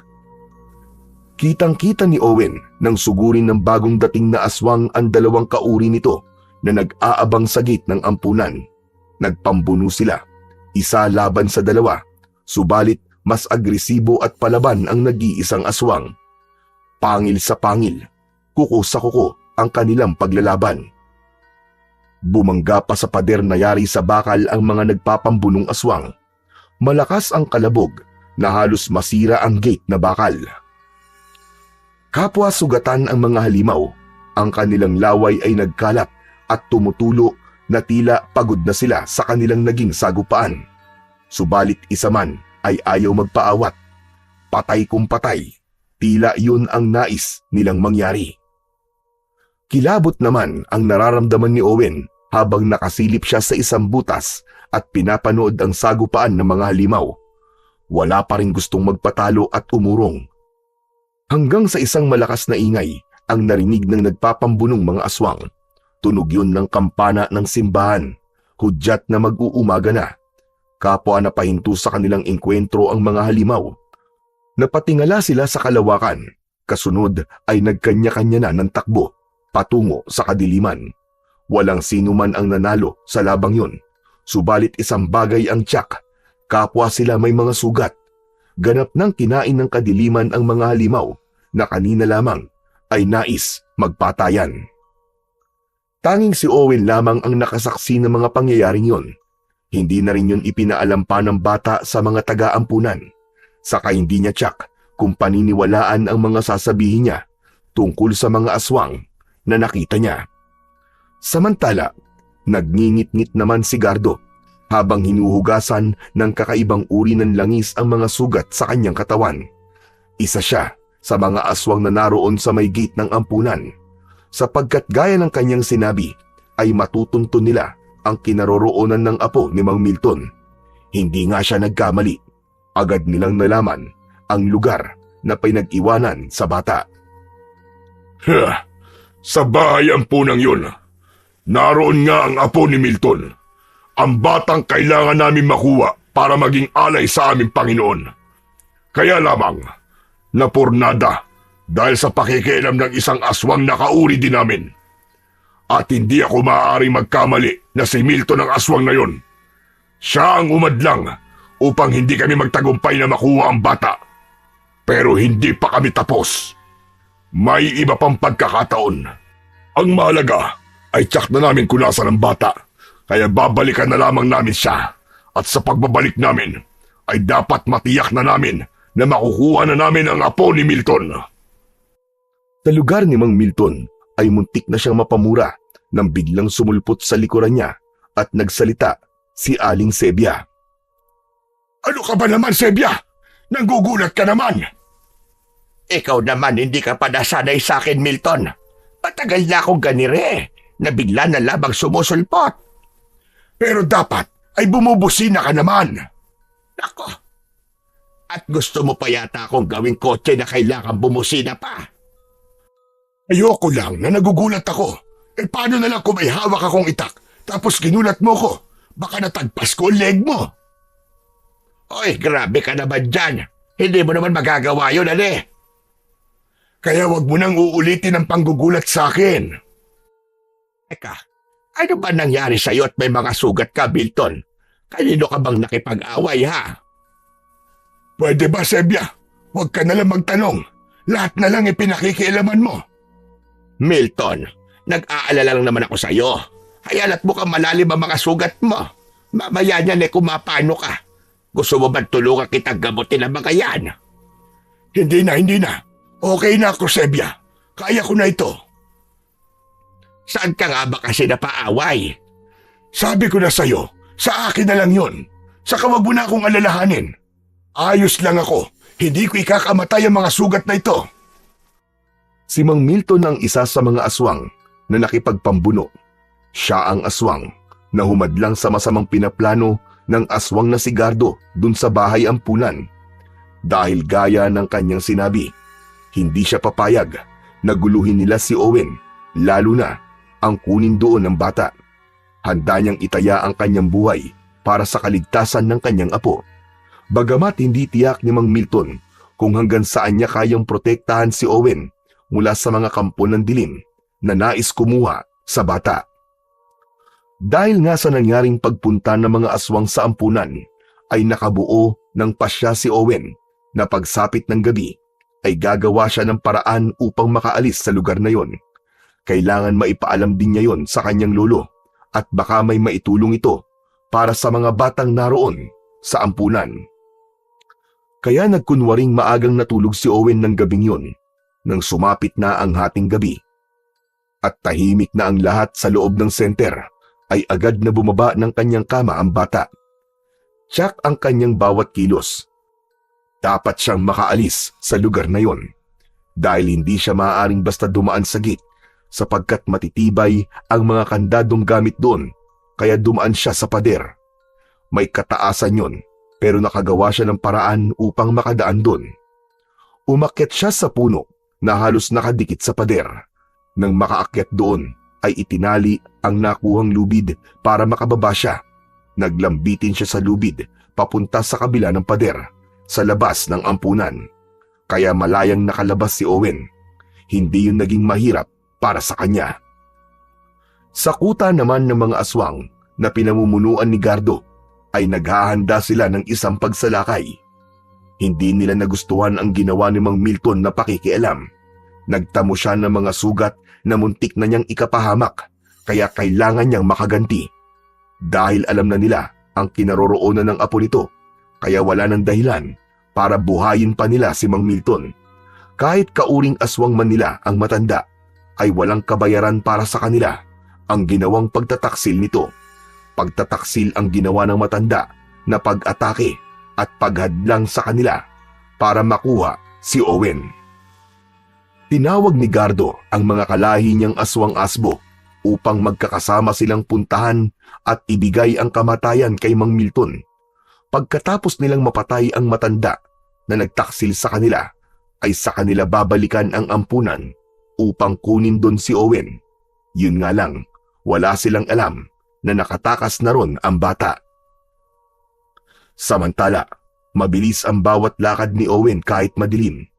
Kitang-kita ni Owen nang sugurin ng bagong dating na aswang ang dalawang kauri nito na nag-aabang sa gate ng ampunan. Nagpambuno sila, isa laban sa dalawa, subalit mas agresibo at palaban ang nag-iisang aswang. Pangil sa pangil, kuko sa kuko ang kanilang paglalaban. Bumangga pa sa pader na yari sa bakal ang mga nagpapambunong aswang. Malakas ang kalabog na halos masira ang gate na bakal. Kapwa sugatan ang mga halimaw, ang kanilang laway ay nagkalat at tumutulo na tila pagod na sila sa kanilang naging sagupaan. Subalit isa man ay ayaw magpaawat. Patay kung patay, tila yun ang nais nilang mangyari. Kilabot naman ang nararamdaman ni Owen habang nakasilip siya sa isang butas at pinapanood ang sagupaan ng mga halimaw. Wala pa rin gustong magpatalo at umurong. Hanggang sa isang malakas na ingay ang narinig ng nagpapambunong mga aswang. Tunog yun ng kampana ng simbahan, hudyat na mag-uumaga na. Kapwa na pahinto sa kanilang engkwentro ang mga halimaw. Napatingala sila sa kalawakan, kasunod ay nagkanya-kanya na ng takbo patungo sa kadiliman. Walang sino man ang nanalo sa labang yun, subalit isang bagay ang tiyak, kapwa sila may mga sugat. Ganap nang kinain ng kadiliman ang mga halimaw na kanina lamang ay nais magpatayan. Tanging si Owen lamang ang nakasaksi ng mga pangyayaring yon. Hindi na rin yun ipinaalam pa ng bata sa mga taga-ampunan. Saka hindi niya tiyak kung paniniwalaan ang mga sasabihin niya tungkol sa mga aswang na nakita niya. Samantala, nagngingit-ngit naman si Gardo habang hinuhugasan ng kakaibang uri ng langis ang mga sugat sa kanyang katawan. Isa siya sa mga aswang na naroon sa may gate ng ampunan, sapagkat gaya ng kanyang sinabi ay matutunto nila ang kinaroroonan ng apo ni Mang Milton. Hindi nga siya nagkamali. Agad nilang nalaman ang lugar na pinag-iwanan sa bata. Sa bahay ampunang yun, naroon nga ang apo ni Milton. Ang batang kailangan namin makuha para maging alay sa aming Panginoon. Kaya lamang, napurnada dahil sa pakikialam ng isang aswang na kauri din namin. At hindi ako maaaring magkamali na si Milton ang aswang na yon. Siya ang umadlang upang hindi kami magtagumpay na makuha ang bata. Pero hindi pa kami tapos. May iba pang pagkakataon. Ang mahalaga ay tiyak na namin kung nasaan ang bata, kaya babalikan na lamang namin siya. At sa pagbabalik namin, ay dapat matiyak na namin na makukuha na namin ang apo ni Milton. Sa lugar ni Mang Milton ay muntik na siyang mapamura nang biglang sumulpot sa likuran niya at nagsalita si Aling Sebia. Ano ka ba naman, Sebia? Nagugulat ka naman. Ikaw naman hindi ka pa nasanay sa akin, Milton. Matagal na akong ganire na bigla na labang sumusulpot. Pero dapat ay bumubusina ka naman. Nako. At gusto mo pa yata akong gawing kotse na kailangan bumusina pa. Ayoko lang na nagugulat ako. Paano na lang kung may hawak akong itak tapos ginulat mo ko? Baka natagpas ko ang leg mo. Oy, grabe ka naman dyan. Hindi mo naman magagawa yun, ale. Kaya wag mo nang uulitin ang panggugulat sa akin. Teka, ano ba nangyari sa'yo at may mga sugat ka, Milton? Kanino ka bang nakipag-away, ha? Pwede ba, Sebia? Huwag ka na lang magtanong. Lahat na lang ipinakikialaman mo. Milton, nag-aalala lang naman ako sa'yo. Hayala't mukhang malalim ang mga sugat mo. Mamaya niyan kumapano ka. Gusto mo ba tulungan kitang gamutin ang mga yan? Hindi na. Okay na ako, Sebia. Kaya ko na ito. Saan ka nga ba kasi napaaway? Sabi ko na sa'yo, sa akin na lang yun. Saka wag mo na akong alalahanin. Ayos lang ako. Hindi ko ikakamatay ang mga sugat na ito. Si Mang Milton ang isa sa mga aswang na nakipagpambuno. Siya ang aswang na humadlang sa masamang pinaplano ng aswang na si Gardo dun sa bahay ampunan. Dahil gaya ng kanyang sinabi, hindi siya papayag na guluhin nila si Owen, lalo na ang kunin doon ng bata. Handa niyang itaya ang kanyang buhay para sa kaligtasan ng kanyang apo. Bagamat hindi tiyak ni Mang Milton kung hanggang saan niya kayang protektahan si Owen mula sa mga kampo ng dilim na nais kumuha sa bata. Dahil nga sa nangyaring pagpunta ng mga aswang sa ampunan, ay nakabuo ng pasya si Owen na pagsapit ng gabi ay gagawa siya ng paraan upang makaalis sa lugar na yon. Kailangan maipaalam din niya yon sa kanyang lolo at baka may maitulong ito para sa mga batang naroon sa ampunan. Kaya nagkunwaring maagang natulog si Owen ng gabing yon nang sumapit na ang hating gabi. At tahimik na ang lahat sa loob ng senter ay agad na bumaba ng kanyang kama ang bata. Tiyak ang kanyang bawat kilos. Dapat siyang makaalis sa lugar na yon dahil hindi siya maaaring basta dumaan sa gate sapagkat matitibay ang mga kandadong gamit doon kaya dumaan siya sa pader. May kataasan yon pero nakagawa siya ng paraan upang makadaan doon. Umakyat siya sa puno na halos nakadikit sa pader. Nang makaakyat doon ay itinali ang nakuhang lubid para makababa siya. Naglambitin siya sa lubid papunta sa kabila ng pader sa labas ng ampunan. Kaya malayang nakalabas si Owen. Hindi yun naging mahirap para sa kanya. Sa kuta naman ng mga aswang na pinamumunuan ni Gardo ay naghahanda sila ng isang pagsalakay. Hindi nila nagustuhan ang ginawa ni Mang Milton na pakikialam. Nagtamo siya ng mga sugat na muntik na niyang ikapahamak kaya kailangan niyang makaganti. Dahil alam na nila ang kinaroroonan ng apo nito kaya wala ng dahilan para buhayin pa nila si Mang Milton. Kahit kauring aswang man nila ang matanda ay walang kabayaran para sa kanila ang ginawang pagtataksil nito. Pagtataksil ang ginawa ng matanda na pag-atake at paghadlang sa kanila para makuha si Owen. Tinawag ni Gardo ang mga kalahi niyang aswang-asbo upang magkakasama silang puntahan at ibigay ang kamatayan kay Mang Milton. Pagkatapos nilang mapatay ang matanda na nagtaksil sa kanila, ay sa kanila babalikan ang ampunan upang kunin doon si Owen. Yun nga lang, wala silang alam na nakatakas na ron ang bata. Samantala, mabilis ang bawat lakad ni Owen kahit madilim.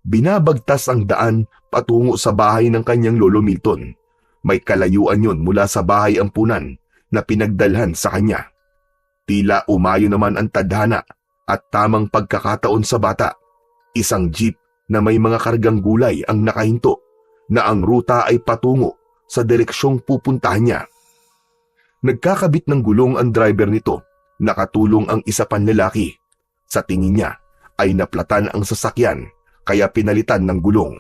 Binabagtas ang daan patungo sa bahay ng kanyang lolo Milton. May kalayuan yun mula sa bahay ampunan na pinagdalhan sa kanya. Tila umayo naman ang tadhana at tamang pagkakataon sa bata. Isang jeep na may mga kargang gulay ang nakahinto na ang ruta ay patungo sa direksyong pupuntahan niya. Nagkakabit ng gulong ang driver nito, nakatulong ang isa pang lalaki. Sa tingin niya ay naplatan ang sasakyan kaya pinalitan ng gulong.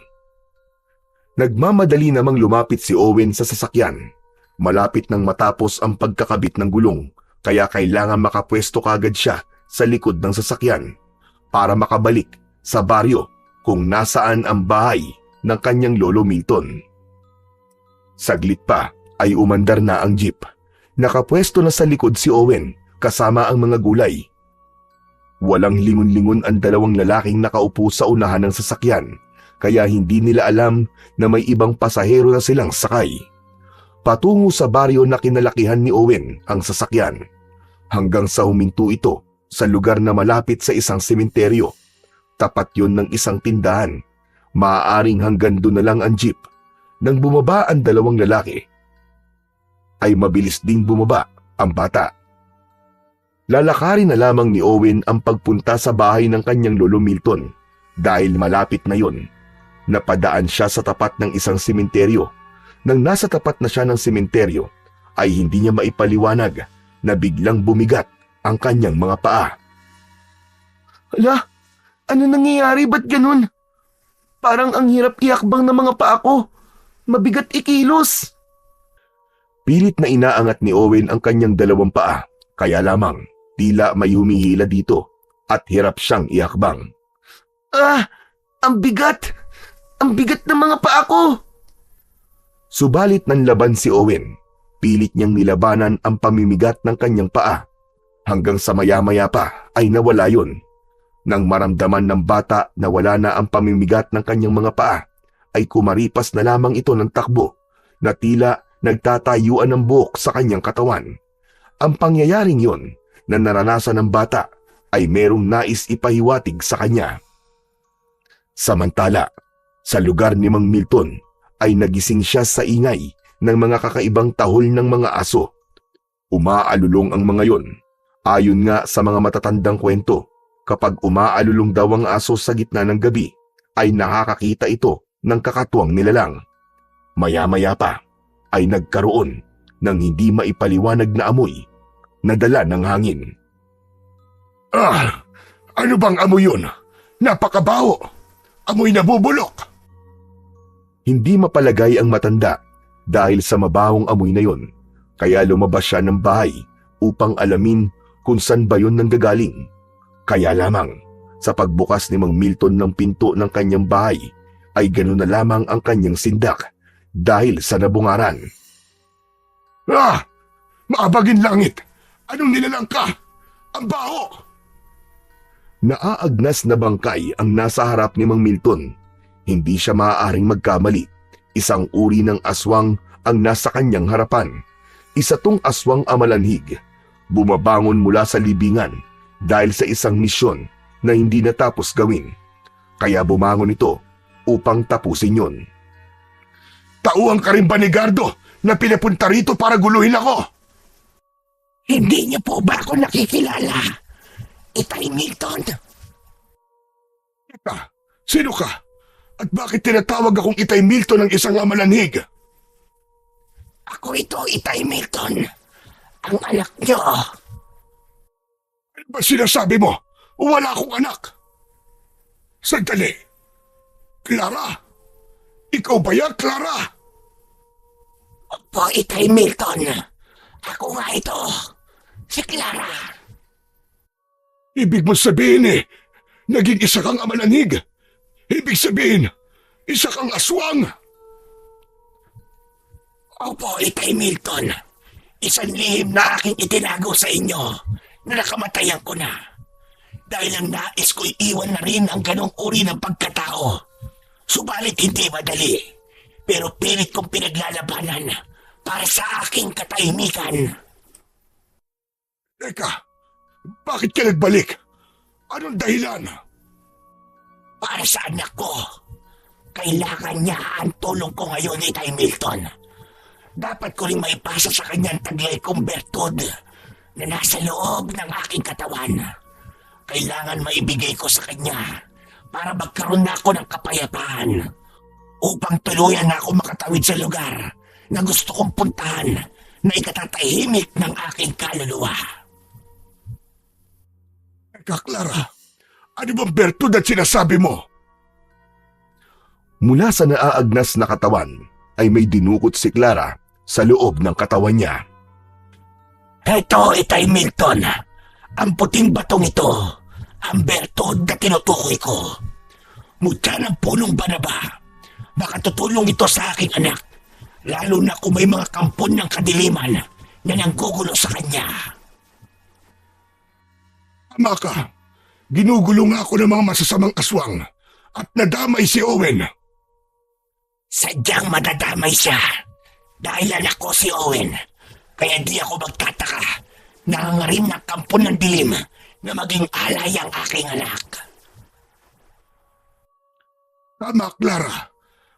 Nagmamadali namang lumapit si Owen sa sasakyan. Malapit nang matapos ang pagkakabit ng gulong kaya kailangan makapwesto kagad siya sa likod ng sasakyan para makabalik sa baryo kung nasaan ang bahay ng kanyang lolo Milton. Saglit pa ay umandar na ang jeep. Nakapwesto na sa likod si Owen kasama ang mga gulay. Walang lingon-lingon ang dalawang lalaking nakaupo sa unahan ng sasakyan kaya hindi nila alam na may ibang pasahero na silang sakay. Patungo sa baryo na kinalakihan ni Owen ang sasakyan hanggang sa huminto ito sa lugar na malapit sa isang sementeryo. Tapat yon ng isang tindahan. Maaaring hanggang doon na lang ang jeep. Nang bumaba ang dalawang lalaki, ay mabilis ding bumaba ang bata. Lalakarin na lamang ni Owen ang pagpunta sa bahay ng kanyang lolo Milton dahil malapit na yon. Napadaan siya sa tapat ng isang sementeryo. Nang nasa tapat na siya ng sementeryo, ay hindi niya maipaliwanag na biglang bumigat ang kanyang mga paa. Hala, ano nangyayari? Ba't ganun? Parang ang hirap iakbang ng mga paa ko. Mabigat ikilos. Pilit na inaangat ni Owen ang kanyang dalawang paa, kaya lamang tila may humihila dito at hirap siyang iakbang. Ang bigat! Ang bigat ng mga paa ko! Subalit nanlaban si Owen. Pilit niyang nilabanan ang pamimigat ng kanyang paa. Hanggang sa maya-maya pa ay nawala yon. Nang maramdaman ng bata na wala na ang pamimigat ng kanyang mga paa, ay kumaripas na lamang ito ng takbo na tila nagtatayuan ng buhok sa kanyang katawan. Ang pangyayaring yon na naranasan ng bata ay merong nais ipahiwatig sa kanya. Samantala, sa lugar ni Mang Milton ay nagising siya sa ingay ng mga kakaibang tahol ng mga aso. Umaalulong ang mga yon. Ayon nga sa mga matatandang kwento, kapag umaalulong daw ang aso sa gitna ng gabi, ay nakakakita ito ng kakatuwang nilalang. Maya-maya pa ay nagkaroon ng hindi maipaliwanag na amoy na dala ng hangin. Ano bang amoy yun? Napakabaho! Amoy nabubulok! Hindi mapalagay ang matanda dahil sa mabahong amoy na yon, kaya lumabas siya ng bahay upang alamin kung saan ba yun nanggagaling. Kaya lamang, sa pagbukas ni Mang Milton ng pinto ng kanyang bahay, ay ganoon na lamang ang kanyang sindak dahil sa nabungaran. Maabagin langit! Anong nilalang ka? Ang baho! Naaagnas na bangkay ang nasa harap ni Mang Milton. Hindi siya maaaring magkamali. Isang uri ng aswang ang nasa kanyang harapan. Isa tong aswang amalanhig. Bumabangon mula sa libingan dahil sa isang misyon na hindi natapos gawin. Kaya bumangon ito upang tapusin yon. Tauhan ka rin ba ni Gardo na pinapunta rito para guluhin ako? Hindi niyo po ba ako nakikilala? Itay Milton. Teka, sino ka? At bakit tinatawag akong Itay Milton ng isang amalanhig? Ako ito, Itay Milton. Ang anak niyo. Ano ba sinasabi mo? Wala akong anak. Sandali. Clara? Ikaw ba yan, Clara? Opo, Itay Milton. Ako nga ito. Si Clara. Ibig mo sabihin naging isa kang amalanhig. Ibig sabihin, isa kang aswang. Opo, Itay Milton. Isang lihim na aking itinago sa inyo na nakamatayan ko na. Dahil ang nais ko iiwan na rin ang ganong uri ng pagkatao. Subalit hindi madali. Pero pilit kong pinaglalabanan para sa aking katahimikan. Teka, bakit ka nagbalik? Anong dahilan? Para sa anak ko. Kailangan niya ang tulong ko ngayon, Itay Milton. Dapat ko rin maipasa sa kanyang taglay kong bertud na nasa loob ng aking katawan. Kailangan maibigay ko sa kanya para magkaroon na ako ng kapayapaan upang tuluyan na ako makatawid sa lugar na gusto kong puntahan na ikatatahimik ng aking kaluluwa. Teka, Clara. Ano bang bertud at sinasabi mo? Mula sa naaagnas na katawan ay may dinukot si Clara sa loob ng katawan niya. Ito, Itay Milton. Ang puting batong ito, ang bertud na tinutukoy ko. Mutya ng punong banaba. Makatutulong ito sa aking anak, lalo na kung may mga kampon ng kadiliman na nanggugulo sa kanya. Tama ka. Ginugulo nga ako ng mga masasamang aswang at nadamay si Owen. Sadyang madadamay siya dahil anak ko si Owen. Kaya di ako magtataka na hangarin ng kampon ng dilim na maging alay ang aking anak. Tama, Clara.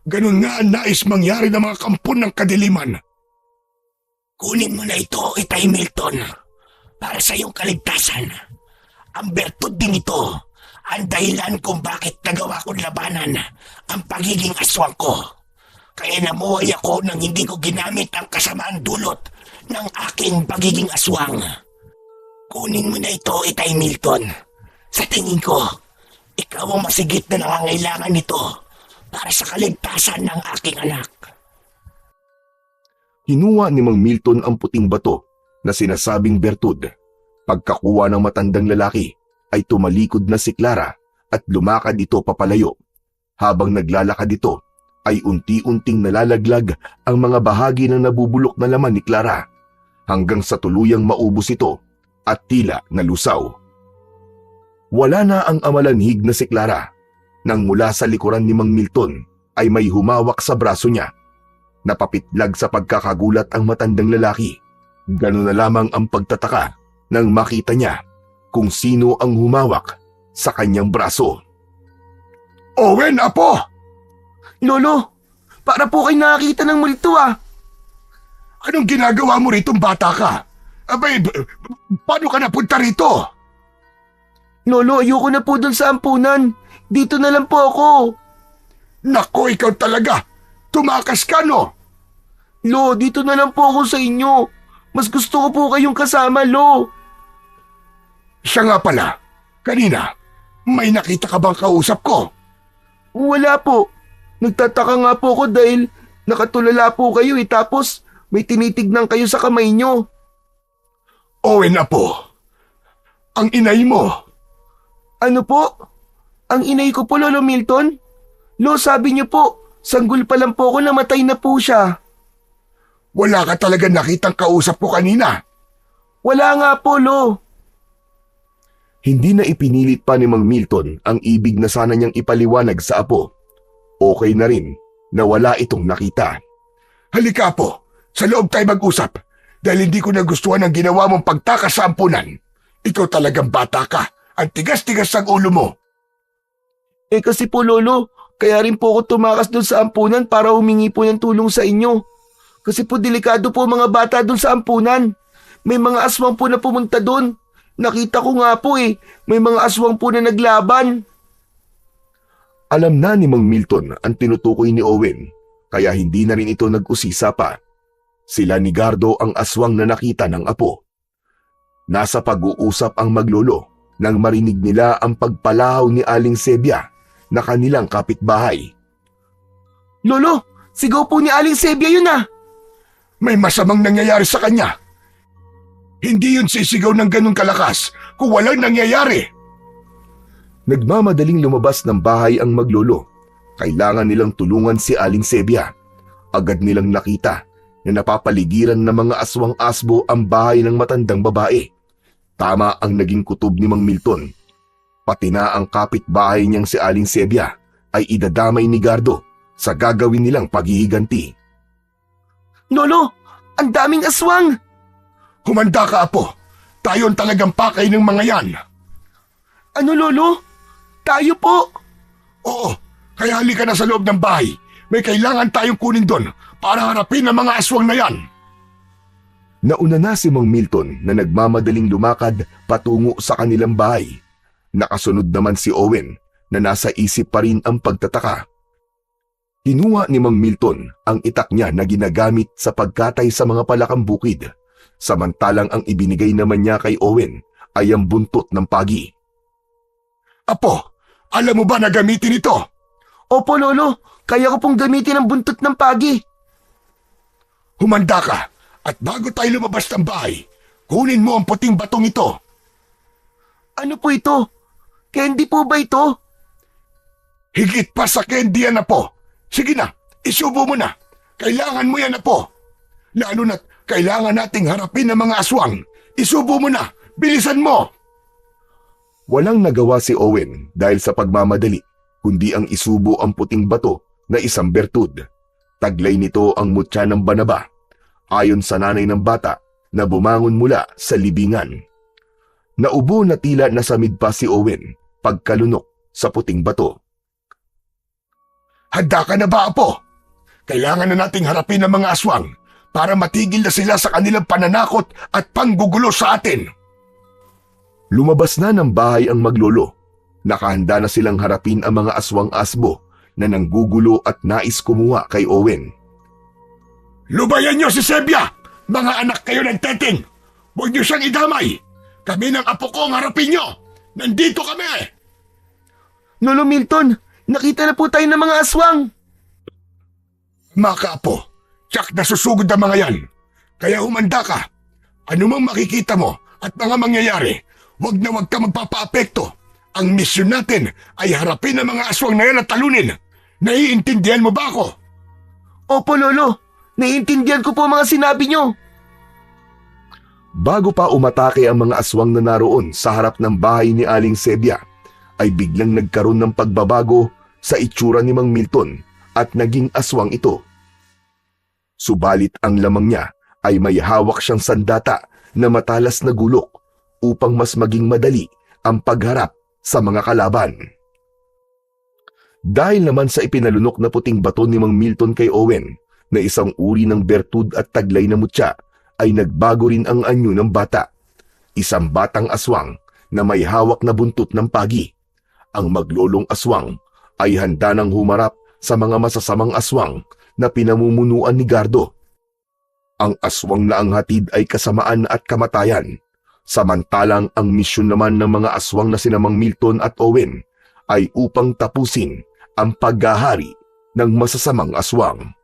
Ganun nga ang nais mangyari ng mga kampon ng kadiliman. Kunin mo na ito, Itay Milton, para sa iyong kaligtasan. Ang bertud din ito, ang dahilan kung bakit nagawa kong labanan ang pagiging aswang ko. Kaya namuhay ako nang hindi ko ginamit ang kasamaan dulot ng aking pagiging aswang. Kunin mo na ito, Itay Milton. Sa tingin ko, ikaw ang masigit na nangangailangan nito para sa kaligtasan ng aking anak. Hinuha ni Mang Milton ang puting bato na sinasabing bertud. Pagkakuha ng matandang lalaki ay tumalikod na si Clara at lumakad ito papalayo. Habang naglalakad ito ay unti-unting nalalaglag ang mga bahagi ng nabubulok na laman ni Clara hanggang sa tuluyang maubos ito at tila nalusaw. Wala na ang amalanhig na si Clara nang mula sa likuran ni Mang Milton ay may humawak sa braso niya. Napapitlag sa pagkakagulat ang matandang lalaki. Ganun na lamang ang pagtataka nang makita niya kung sino ang humawak sa kanyang braso. Owen, apo! Lolo, para po kayo nakakita ng multo Anong ginagawa mo rito, bata ka? Abay, paano ka napunta rito? Lolo, ayoko na po dun sa ampunan. Dito na lang po ako. Nako, ikaw talaga! Tumakas ka, no? Lo, dito na lang po ako sa inyo. Mas gusto ko po kayong kasama, Lo. Siya nga pala, kanina, may nakita ka bang kausap ko? Wala po. Nagtataka nga po ako dahil nakatulala po kayo tapos may tinitignan kayo sa kamay nyo. Owen, apo, ang inay mo. Ano po? Ang inay ko po, Lolo Milton? Lo, sabi niyo po, sanggol pa lang po ako, namatay na po siya. Wala ka talaga nakitang kausap ko kanina. Wala nga po, Lo. Hindi na ipinilit pa ni Mang Milton ang ibig na sana niyang ipaliwanag sa apo. Okay na rin na wala itong nakita. Halika po, sa loob tayo mag-usap dahil hindi ko nagustuhan ang ginawa mong pagtakas sa ampunan. Ikaw talagang bata ka, ang tigas-tigas ang ulo mo. Kasi po, Lolo, kaya rin po ako tumakas doon sa ampunan para humingi po ng tulong sa inyo. Kasi po delikado po mga bata doon sa ampunan. May mga aswang po na pumunta doon. Nakita ko nga po may mga aswang po na naglaban. Alam na ni Mang Milton ang tinutukoy ni Owen, kaya hindi na rin ito nag-usisa pa. Sila ni Gardo ang aswang na nakita ng apo. Nasa pag-uusap ang maglolo nang marinig nila ang pagpalahaw ni Aling Sebia na kanilang kapitbahay. Lolo, sigaw po ni Aling Sebia yun May masamang nangyayari sa kanya. Hindi yun sisigaw ng ganun kalakas kung walang nangyayari. Nagmamadaling lumabas ng bahay ang maglolo. Kailangan nilang tulungan si Aling Sebia. Agad nilang nakita na napapaligiran ng mga aswang asbo ang bahay ng matandang babae. Tama ang naging kutob ni Mang Milton. Pati na ang kapitbahay niyang si Aling Sebia ay idadamay ni Gardo sa gagawin nilang paghihiganti. Lolo, ang daming aswang! Humanda ka, apo. Tayo ang talagang pakay ng mga yan. Ano, Lolo? Tayo po! Oo, kaya halika na sa loob ng bahay. May kailangan tayong kunin doon para harapin ang mga aswang na yan. Nauna na si Mang Milton na nagmamadaling lumakad patungo sa kanilang bahay. Nakasunod naman si Owen na nasa isip pa rin ang pagtataka. Kinuha ni Mang Milton ang itak niya na ginagamit sa pagkatay sa mga palakang bukid, samantalang ang ibinigay naman niya kay Owen ay ang buntot ng pagi. Apo, alam mo ba na gamitin ito? Opo, Lolo. Kaya ko pong gamitin ang buntot ng pagi. Humanda ka at bago tayo lumabas ng bahay, kunin mo ang puting batong ito. Ano po ito? Candy po ba ito? Higit pa sa candy yan, Apo. Sige na, isubo mo na. Kailangan mo yan, Apo. Lalo na't kailangan nating harapin ang mga aswang. Isubo mo na, bilisan mo. Walang nagawa si Owen dahil sa pagmamadali, kundi ang isubo ang puting bato na isang bertud. Taglay nito ang mutya ng banaba, ayon sa nanay ng bata na bumangon mula sa libingan. Naubo na tila nasamid pa si Owen pagkalunok sa puting bato. Handa ka na ba, Apo? Kailangan na nating harapin ang mga aswang para matigil na sila sa kanilang pananakot at panggugulo sa atin. Lumabas na ng bahay ang maglolo. Nakahanda na silang harapin ang mga aswang asbo na nanggugulo at nais kumuha kay Owen. Lubayan niyo si Sebia! Mga anak kayo ng Teting! Huwag niyo siyang idamay! Kami ng apo ko ang harapin niyo! Nandito kami! Lolo Milton, nakita na po tayo ng mga aswang. Mga apo, tsak nasusugod ang mga yan. Kaya humanda ka. Ano mang makikita mo at mga mangyayari, huwag na huwag ka magpapaapekto. Ang misyon natin ay harapin ang mga aswang na yan at talunin. Naiintindihan mo ba ako? Opo, Lolo. Naiintindihan ko po ang mga sinabi niyo. Bago pa umatake ang mga aswang na naroon sa harap ng bahay ni Aling Sebia, ay biglang nagkaroon ng pagbabago sa itsura ni Mang Milton at naging aswang ito. Subalit ang lamang niya ay may hawak siyang sandata na matalas na gulok upang mas maging madali ang pagharap sa mga kalaban. Dahil naman sa ipinalunok na puting bato ni Mang Milton kay Owen na isang uri ng bertud at taglay na mutya, ay nagbago rin ang anyo ng bata. Isang batang aswang na may hawak na buntot ng pagi. Ang maglolong aswang ay handa nang humarap sa mga masasamang aswang na pinamumunuan ni Gardo. Ang aswang na ang hatid ay kasamaan at kamatayan, samantalang ang misyon naman ng mga aswang na sina Mang Milton at Owen ay upang tapusin ang paghahari ng masasamang aswang.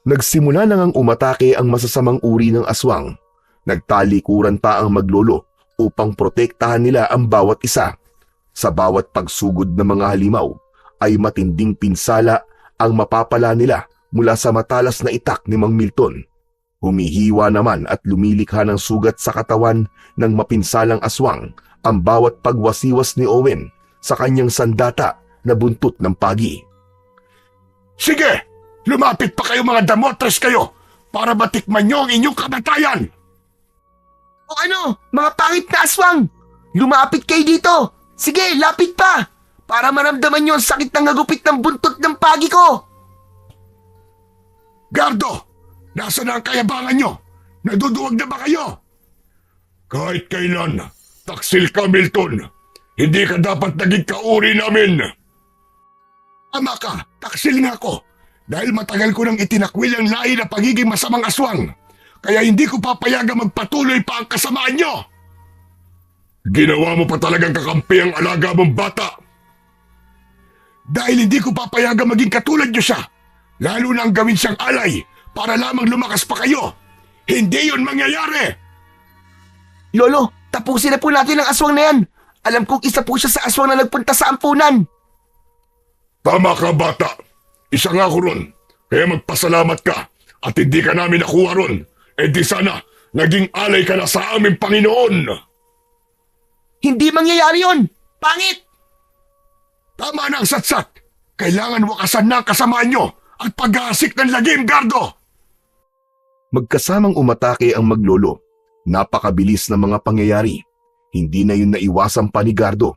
Nagsimula na ngang umatake ang masasamang uri ng aswang. Nagtalikuran pa ang maglolo upang protektahan nila ang bawat isa. Sa bawat pagsugod ng mga halimaw ay matinding pinsala ang mapapala nila mula sa matalas na itak ni Mang Milton. Humihiwa naman at lumilikha ng sugat sa katawan ng mapinsalang aswang ang bawat pagwasiwas ni Owen sa kanyang sandata na buntot ng pagi. Sige! Lumapit pa kayo mga damotres kayo para matikman niyo ang inyong kamatayan! O ano, mga pangit na aswang! Lumapit kayo dito! Sige, lapit pa! Para maramdaman niyo ang sakit ng hagupit ng buntot ng pagi ko! Gardo! Nasaan na ang kayabangan niyo? Naduduwag na ba kayo? Kahit kailan, taksil ka, Milton. Hindi ka dapat naging kauri namin. Ama ka, taksil nga ako. Dahil matagal ko nang itinakwil ang lahi na pagiging masamang aswang. Kaya hindi ko papayagang magpatuloy pa ang kasamaan niyo. Ginawa mo pa talagang kakampi ang alaga mong bata. Dahil hindi ko papayagang maging katulad niyo siya. Lalo na ang gawin siyang alay para lamang lumakas pa kayo. Hindi yun mangyayari. Lolo, tapusin na po natin ang aswang na yan. Alam kong isa po siya sa aswang na nagpunta sa ampunan. Tama ka, bata. Isa nga ako ron. Kaya magpasalamat ka at hindi ka namin nakuha ron. E di sana, naging alay ka na sa aming Panginoon. Hindi mangyayari yun! Pangit! Tama na ang satsat. Kailangan wakasan na ang kasamaan nyo at pag-aasik ng lagim, Gardo. Magkasamang umatake ang maglolo. Napakabilis ng mga pangyayari. Hindi na yun naiwasan pa ni Gardo.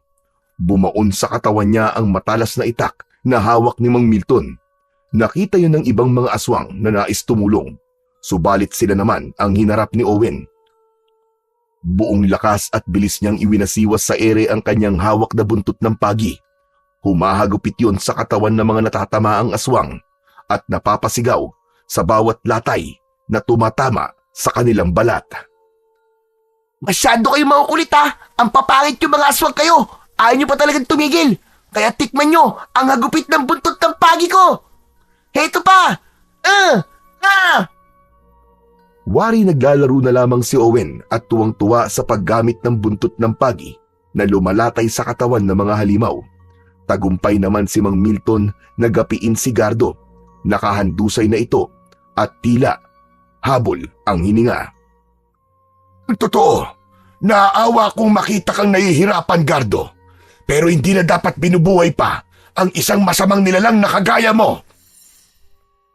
Bumaon sa katawan niya ang matalas na itak na hawak ni Mang Milton. Nakita yun ng ibang mga aswang na nais tumulong. Subalit sila naman ang hinarap ni Owen. Buong lakas at bilis niyang iwinasiwas sa ere ang kanyang hawak na buntot ng pagi. Humahagupit yun sa katawan ng mga natatamaang aswang at napapasigaw sa bawat latay na tumatama sa kanilang balat. Masyado kayo makukulit ha! Ang papangit yung mga aswang kayo! Ayaw nyo pa talagang tumigil. Kaya tikman nyo ang hagupit ng buntot ng pagi ko. Heto pa! Wari naglalaro na lamang si Owen at tuwang-tuwa sa paggamit ng buntot ng pagi na lumalatay sa katawan ng mga halimaw. Tagumpay naman si Mang Milton na gapiin si Gardo. Nakahandusay na ito at tila habol ang hininga. Totoo, naaawa kong makita kang nahihirapan, Gardo. Pero hindi na dapat binubuhay pa ang isang masamang nilalang na kagaya mo.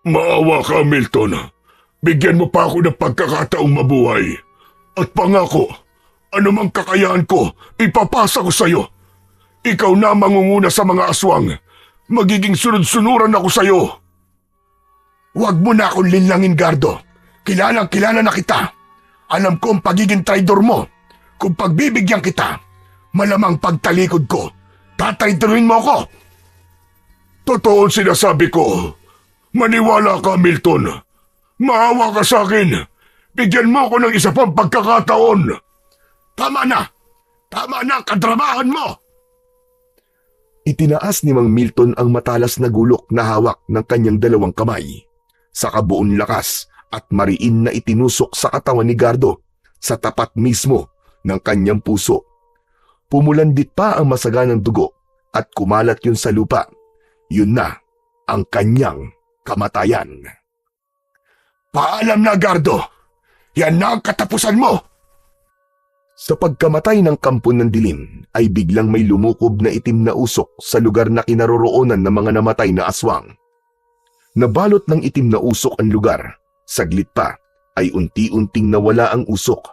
Maawa ka, Milton. Bigyan mo pa ako ng pagkakataong mabuhay. At pangako, anumang kakayahan ko, ipapasa ko sa'yo. Ikaw na mangunguna sa mga aswang. Magiging sunod-sunuran ako sa'yo. Huwag mo na akong linlangin, Gardo. Kilalang-kilala na kita. Alam ko ang pagiging traidor mo. Kung pagbibigyan kita, malamang pagtalikod ko, tatraidorin mo ako. Totoo ang sinasabi ko. Maniwala ka, Milton. Maawa ka sa akin. Bigyan mo ako ng isa pang pagkakataon. Tama na! Tama na ang kadramahan mo! Itinaas ni Mang Milton ang matalas na gulok na hawak ng kanyang dalawang kamay. Sa kabuon lakas at mariin na itinusok sa katawan ni Gardo sa tapat mismo ng kanyang puso. Pumulandit pa ang masaganang dugo at kumalat yun sa lupa. Yun na ang kanyang kamatayan. Paalam na, Gardo. Yan na ang katapusan mo. Sa pagkamatay ng kampon ng dilim ay biglang may lumukob na itim na usok sa lugar na kinaroroonan ng mga namatay na aswang. Nabalot ng itim na usok ang lugar. Saglit pa ay unti-unting nawala ang usok.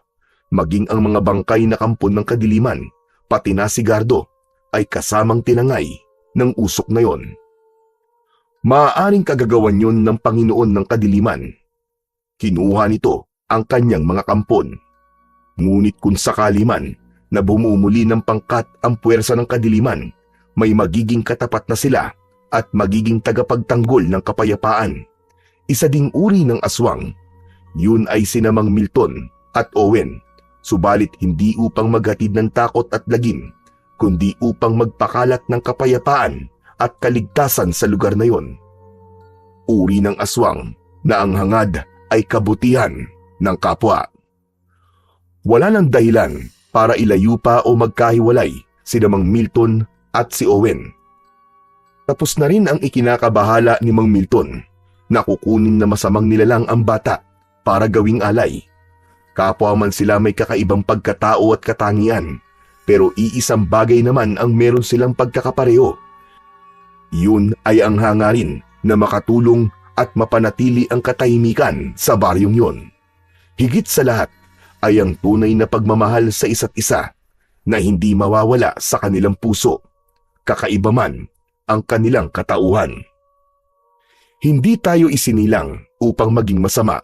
Maging ang mga bangkay na kampon ng kadiliman, pati na si Gardo, ay kasamang tinangay ng usok na yon. Maaaring kagagawan yon ng Panginoon ng kadiliman. Kinuha nito ang kanyang mga kampon. Ngunit kung sakali man na bumumuli ng pangkat ang puwersa ng kadiliman, may magiging katapat na sila at magiging tagapagtanggol ng kapayapaan. Isa ding uri ng aswang. Yun ay sina Mang Milton at Owen, subalit hindi upang maghatid ng takot at lagim, kundi upang magpakalat ng kapayapaan at kaligtasan sa lugar na yon. Uri ng aswang na ang hangad ay kabutihan ng kapwa. Wala nang dahilan para ilayo pa o magkahiwalay si Mang Milton at si Owen. Tapos na rin ang ikinakabahala ni Mang Milton na kukunin na masamang nilalang ang bata para gawing alay. Kapwa man sila may kakaibang pagkatao at katangian, pero iisang bagay naman ang meron silang pagkakapareho. Yun ay ang hangarin na makatulong at mapanatili ang katahimikan sa baryong yon. Higit sa lahat ay ang tunay na pagmamahal sa isa't isa na hindi mawawala sa kanilang puso, kakaiba man ang kanilang katauhan. Hindi tayo isinilang upang maging masama.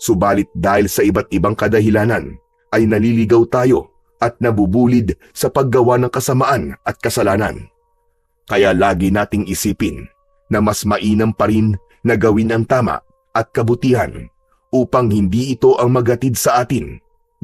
Subalit dahil sa iba't ibang kadahilanan ay naliligaw tayo at nabubulid sa paggawa ng kasamaan at kasalanan. Kaya lagi nating isipin na mas mainam pa rin na gawin ang tama at kabutihan upang hindi ito ang maghatid sa atin